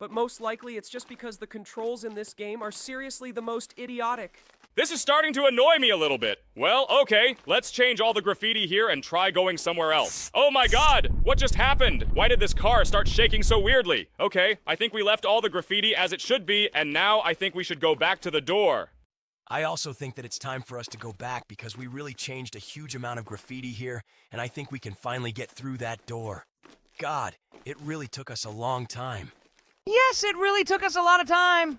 But most likely it's just because the controls in this game are seriously the most idiotic. This is starting to annoy me a little bit. Well, okay, let's change all the graffiti here and try going somewhere else. Oh my god, what just happened? Why did this car start shaking so weirdly? Okay, I think we left all the graffiti as it should be, and now I think we should go back to the door. I also think that it's time for us to go back because we really changed a huge amount of graffiti here, and I think we can finally get through that door. God, it really took us a long time. Yes, it really took us a lot of time.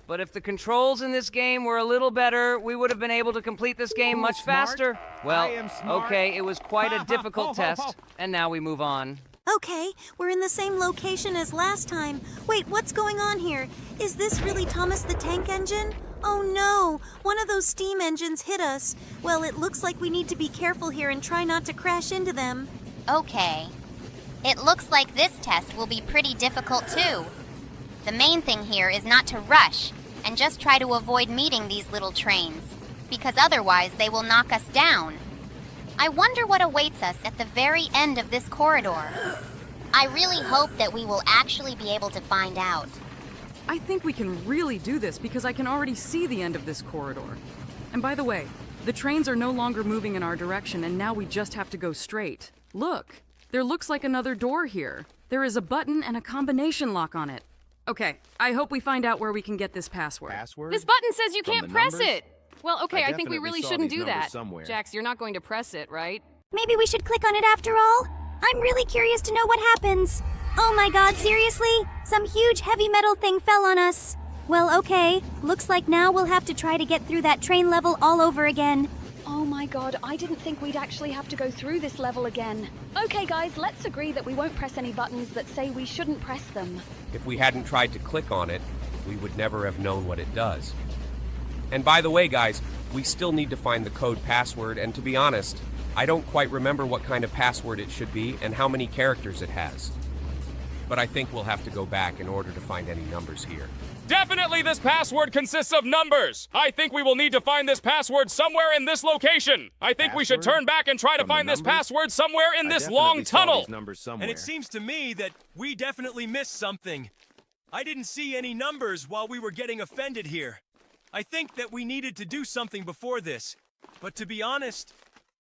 But if the controls in this game were a little better, we would have been able to complete this game much faster. Well, okay, it was quite a difficult test, and now we move on. Okay, we're in the same location as last time. Wait, what's going on here? Is this really Thomas the Tank Engine? Oh no, one of those steam engines hit us. Well, it looks like we need to be careful here and try not to crash into them. Okay. It looks like this test will be pretty difficult too. The main thing here is not to rush and just try to avoid meeting these little trains, because otherwise they will knock us down. I wonder what awaits us at the very end of this corridor. I really hope that we will actually be able to find out. I think we can really do this because I can already see the end of this corridor. And by the way, the trains are no longer moving in our direction and now we just have to go straight. Look, there looks like another door here. There is a button and a combination lock on it. Okay, I hope we find out where we can get this password. This button says you can't press it. Well, okay, I think we really shouldn't do that. Jax, you're not going to press it, right? Maybe we should click on it after all? I'm really curious to know what happens. Oh my God, seriously? Some huge heavy metal thing fell on us. Well, okay. Looks like now we'll have to try to get through that train level all over again. Oh my god, I didn't think we'd actually have to go through this level again. Okay guys, let's agree that we won't press any buttons that say we shouldn't press them. If we hadn't tried to click on it, we would never have known what it does. And by the way, guys, we still need to find the code password, and to be honest, I don't quite remember what kind of password it should be and how many characters it has. But I think we'll have to go back in order to find any numbers here. Definitely this password consists of numbers. I think we will need to find this password somewhere in this location. I think we should turn back and try to find this password somewhere in this long tunnel. And it seems to me that we definitely missed something. I didn't see any numbers while we were getting offended here. I think that we needed to do something before this. But to be honest,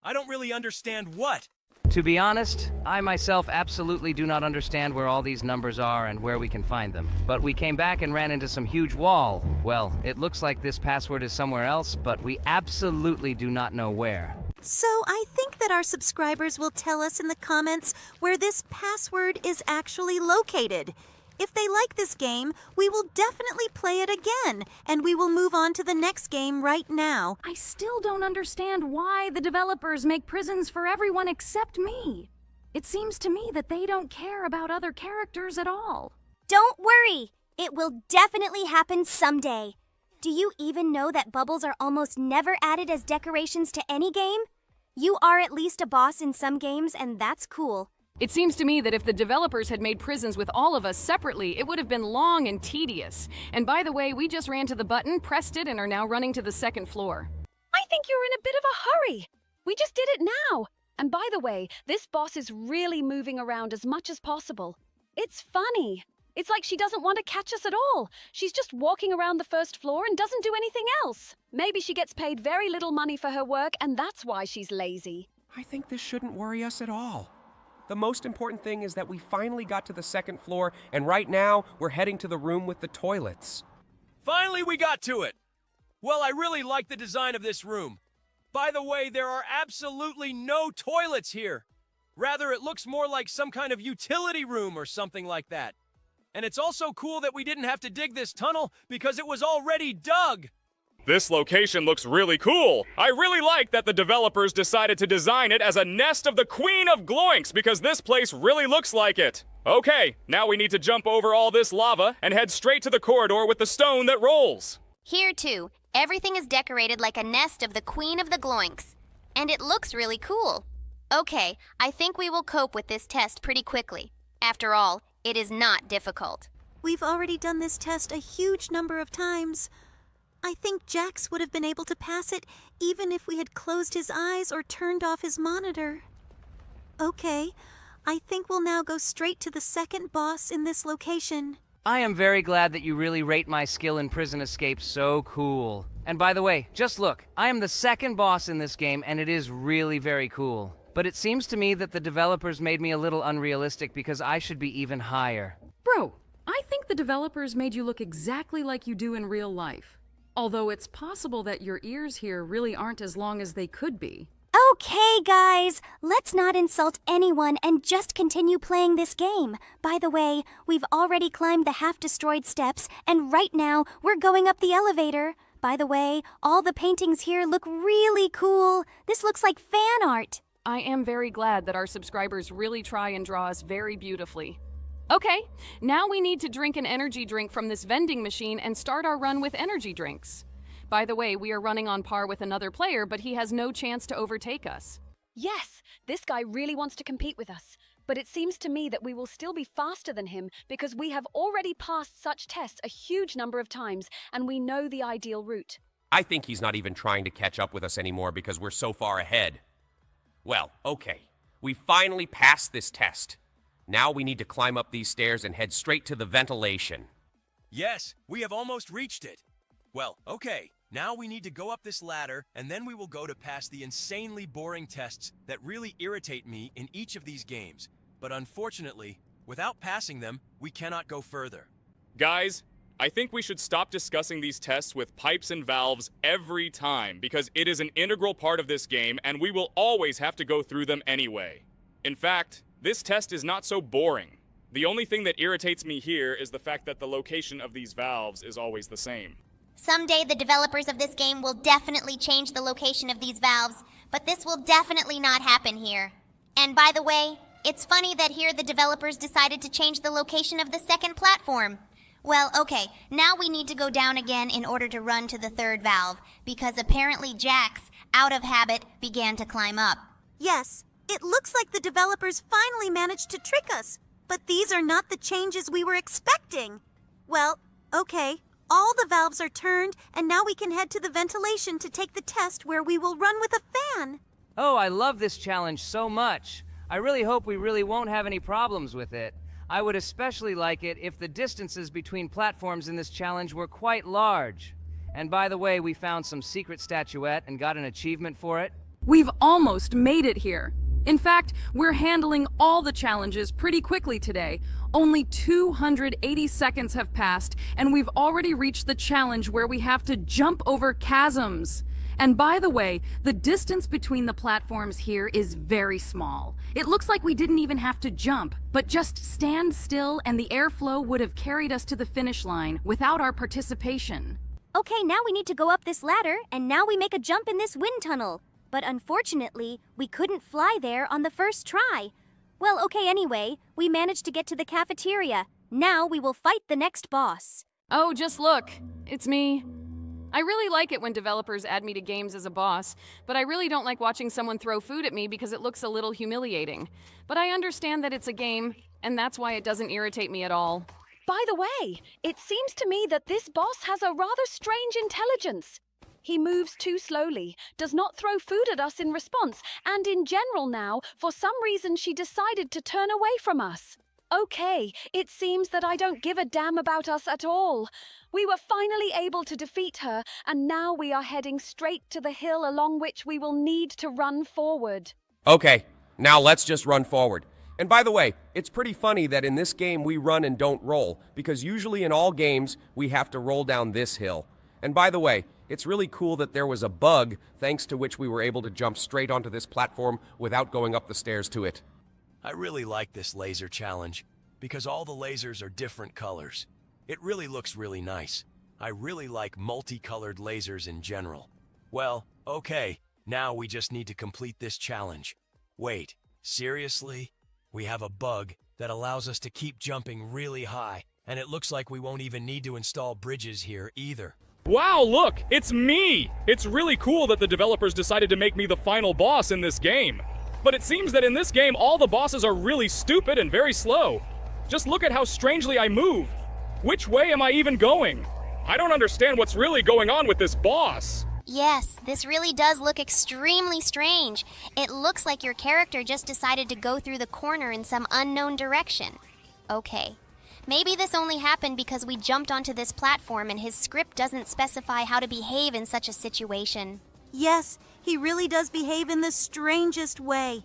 I don't really understand what. To be honest, I myself absolutely do not understand where all these numbers are and where we can find them. But we came back and ran into some huge wall. Well, it looks like this password is somewhere else, but we absolutely do not know where. So I think that our subscribers will tell us in the comments where this password is actually located. If they like this game, we will definitely play it again, and we will move on to the next game right now. I still don't understand why the developers make prisons for everyone except me. It seems to me that they don't care about other characters at all. Don't worry. It will definitely happen someday. Do you even know that bubbles are almost never added as decorations to any game? You are at least a boss in some games, and that's cool. It seems to me that if the developers had made prisons with all of us separately, it would have been long and tedious. And by the way, we just ran to the button, pressed it, and are now running to the second floor. I think you're in a bit of a hurry. We just did it now. And by the way, this boss is really moving around as much as possible. It's funny. It's like she doesn't want to catch us at all. She's just walking around the first floor and doesn't do anything else. Maybe she gets paid very little money for her work, and that's why she's lazy. I think this shouldn't worry us at all. The most important thing is that we finally got to the second floor, and right now, we're heading to the room with the toilets. Finally, we got to it! Well, I really like the design of this room. By the way, there are absolutely no toilets here. Rather, it looks more like some kind of utility room or something like that. And it's also cool that we didn't have to dig this tunnel because it was already dug. This location looks really cool. I really like that the developers decided to design it as a nest of the Queen of Gloinks because this place really looks like it. Okay, now we need to jump over all this lava and head straight to the corridor with the stone that rolls. Here, too, everything is decorated like a nest of the Queen of the Gloinks. And it looks really cool. Okay, I think we will cope with this test pretty quickly. After all, it is not difficult. We've already done this test a huge number of times. I think Jax would have been able to pass it even if we had closed his eyes or turned off his monitor. Okay, I think we'll now go straight to the second boss in this location. I am very glad that you really rate my skill in prison escape so cool. And by the way, just look, I am the second boss in this game and it is really very cool. But it seems to me that the developers made me a little unrealistic because I should be even higher. Bro, I think the developers made you look exactly like you do in real life. Although it's possible that your ears here really aren't as long as they could be. Okay, guys, let's not insult anyone and just continue playing this game. By the way, we've already climbed the half-destroyed steps, and right now, we're going up the elevator. By the way, all the paintings here look really cool. This looks like fan art. I am very glad that our subscribers really try and draw us very beautifully. Okay, now we need to drink an energy drink from this vending machine and start our run with energy drinks. By the way, we are running on par with another player, but he has no chance to overtake us. Yes, this guy really wants to compete with us. But it seems to me that we will still be faster than him because we have already passed such tests a huge number of times and we know the ideal route. I think he's not even trying to catch up with us anymore because we're so far ahead. Well, okay. We finally passed this test. Now we need to climb up these stairs and head straight to the ventilation. Yes, we have almost reached it. Well, okay. Now we need to go up this ladder, and then we will go to pass the insanely boring tests that really irritate me in each of these games. But unfortunately, without passing them, we cannot go further. Guys, I think we should stop discussing these tests with pipes and valves every time because it is an integral part of this game and we will always have to go through them anyway. In fact, this test is not so boring. The only thing that irritates me here is the fact that the location of these valves is always the same. Someday the developers of this game will definitely change the location of these valves, but this will definitely not happen here. And by the way, it's funny that here the developers decided to change the location of the second platform. Well, okay, now we need to go down again in order to run to the third valve, because apparently Jax, out of habit, began to climb up. Yes, it looks like the developers finally managed to trick us, but these are not the changes we were expecting. Well, okay, all the valves are turned, and now we can head to the ventilation to take the test where we will run with a fan. Oh, I love this challenge so much. I really hope we really won't have any problems with it. I would especially like it if the distances between platforms in this challenge were quite large. And by the way, we found some secret statuette and got an achievement for it. We've almost made it here. In fact, we're handling all the challenges pretty quickly today. Only 280 seconds have passed, and we've already reached the challenge where we have to jump over chasms. And by the way, the distance between the platforms here is very small. It looks like we didn't even have to jump, but just stand still and the airflow would have carried us to the finish line without our participation. Okay, now we need to go up this ladder, and now we make a jump in this wind tunnel. But unfortunately, we couldn't fly there on the first try. Well, okay, anyway, we managed to get to the cafeteria. Now we will fight the next boss. Oh, just look. It's me. I really like it when developers add me to games as a boss, but I really don't like watching someone throw food at me because it looks a little humiliating. But I understand that it's a game, and that's why it doesn't irritate me at all. By the way, it seems to me that this boss has a rather strange intelligence. He moves too slowly, does not throw food at us in response, and in general now, for some reason she decided to turn away from us. Okay, it seems that I don't give a damn about us at all. We were finally able to defeat her, and now we are heading straight to the hill along which we will need to run forward. Okay, now let's just run forward. And by the way, it's pretty funny that in this game we run and don't roll, because usually in all games we have to roll down this hill. And by the way, it's really cool that there was a bug thanks to which we were able to jump straight onto this platform without going up the stairs to it. I really like this laser challenge because all the lasers are different colors. It really looks really nice. I really like multicolored lasers in general. Well, okay, now we just need to complete this challenge. Wait, seriously? We have a bug that allows us to keep jumping really high, and it looks like we won't even need to install bridges here either. Wow, look, it's me! It's really cool that the developers decided to make me the final boss in this game. But it seems that in this game, all the bosses are really stupid and very slow. Just look at how strangely I move. Which way am I even going? I don't understand what's really going on with this boss. Yes, this really does look extremely strange. It looks like your character just decided to go through the corner in some unknown direction. Okay. Maybe this only happened because we jumped onto this platform and his script doesn't specify how to behave in such a situation. Yes, he really does behave in the strangest way.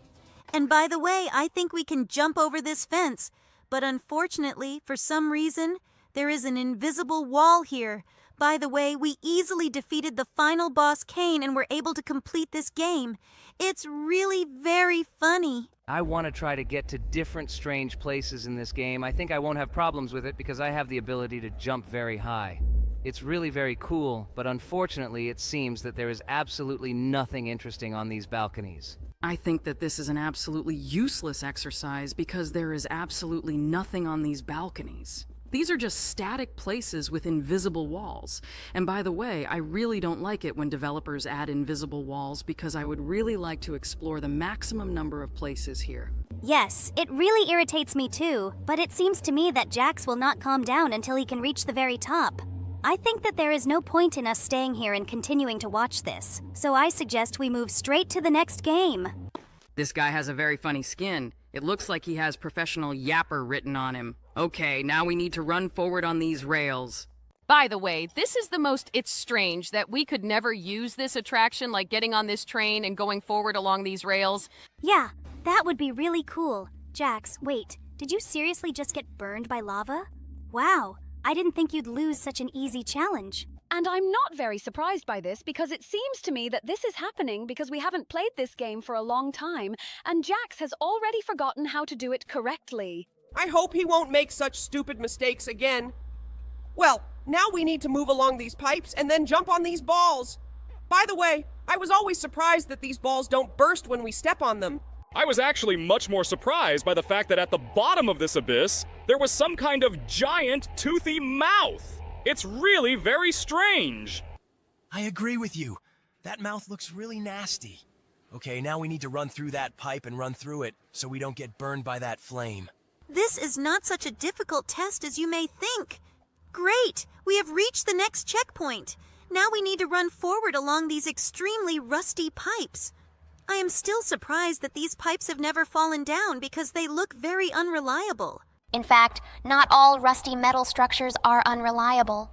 And by the way, I think we can jump over this fence. But unfortunately, for some reason, there is an invisible wall here. By the way, we easily defeated the final boss, Kane, and were able to complete this game. It's really very funny. I want to try to get to different strange places in this game. I think I won't have problems with it because I have the ability to jump very high. It's really very cool, but unfortunately it seems that there is absolutely nothing interesting on these balconies. I think that this is an absolutely useless exercise because there is absolutely nothing on these balconies. These are just static places with invisible walls. And by the way, I really don't like it when developers add invisible walls because I would really like to explore the maximum number of places here. Yes, it really irritates me too, but it seems to me that Jax will not calm down until he can reach the very top. I think that there is no point in us staying here and continuing to watch this, so I suggest we move straight to the next game. This guy has a very funny skin. It looks like he has professional yapper written on him. Okay, now we need to run forward on these rails. By the way, this is the most it's strange that we could never use this attraction like getting on this train and going forward along these rails. Yeah, that would be really cool. Jax, wait, did you seriously just get burned by lava? Wow, I didn't think you'd lose such an easy challenge. And I'm not very surprised by this because it seems to me that this is happening because we haven't played this game for a long time and Jax has already forgotten how to do it correctly. I hope he won't make such stupid mistakes again. Well, now we need to move along these pipes and then jump on these balls. By the way, I was always surprised that these balls don't burst when we step on them. I was actually much more surprised by the fact that at the bottom of this abyss, there was some kind of giant, toothy mouth. It's really very strange. I agree with you. That mouth looks really nasty. Okay, now we need to run through that pipe and run through it so we don't get burned by that flame. This is not such a difficult test as you may think. Great! We have reached the next checkpoint. Now we need to run forward along these extremely rusty pipes. I am still surprised that these pipes have never fallen down because they look very unreliable. In fact, not all rusty metal structures are unreliable.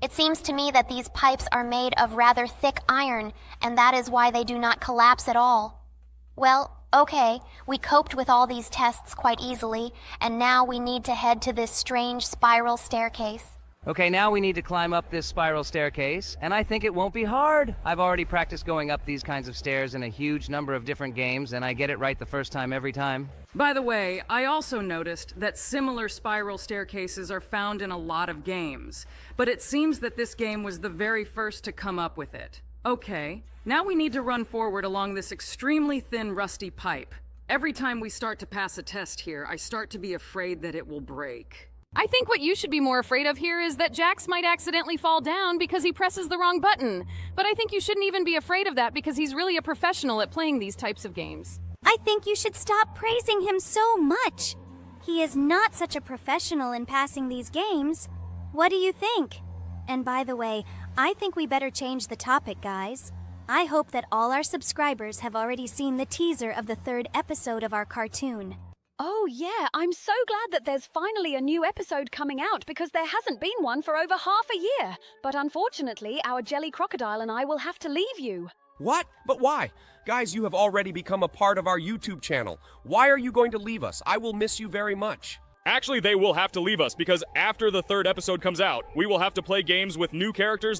It seems to me that these pipes are made of rather thick iron, and that is why they do not collapse at all. Well, okay, we coped with all these tests quite easily, and now we need to head to this strange spiral staircase. Okay, now we need to climb up this spiral staircase, and I think it won't be hard. I've already practiced going up these kinds of stairs in a huge number of different games, and I get it right the first time every time. By the way, I also noticed that similar spiral staircases are found in a lot of games, but it seems that this game was the very first to come up with it. Okay, now we need to run forward along this extremely thin rusty pipe. Every time we start to pass a test here, I start to be afraid that it will break. I think what you should be more afraid of here is that Jax might accidentally fall down because he presses the wrong button. But I think you shouldn't even be afraid of that because he's really a professional at playing these types of games. I think you should stop praising him so much. He is not such a professional in passing these games. What do you think? And by the way, I think we better change the topic, guys. I hope that all our subscribers have already seen the teaser of the 3rd episode of our cartoon. Oh, yeah, I'm so glad that there's finally a new episode coming out because there hasn't been one for over half a year. But unfortunately, our jelly crocodile and I will have to leave you. What? But why? Guys, you have already become a part of our YouTube channel. Why are you going to leave us? I will miss you very much. Actually, they will have to leave us because after the 3rd episode comes out, we will have to play games with new characters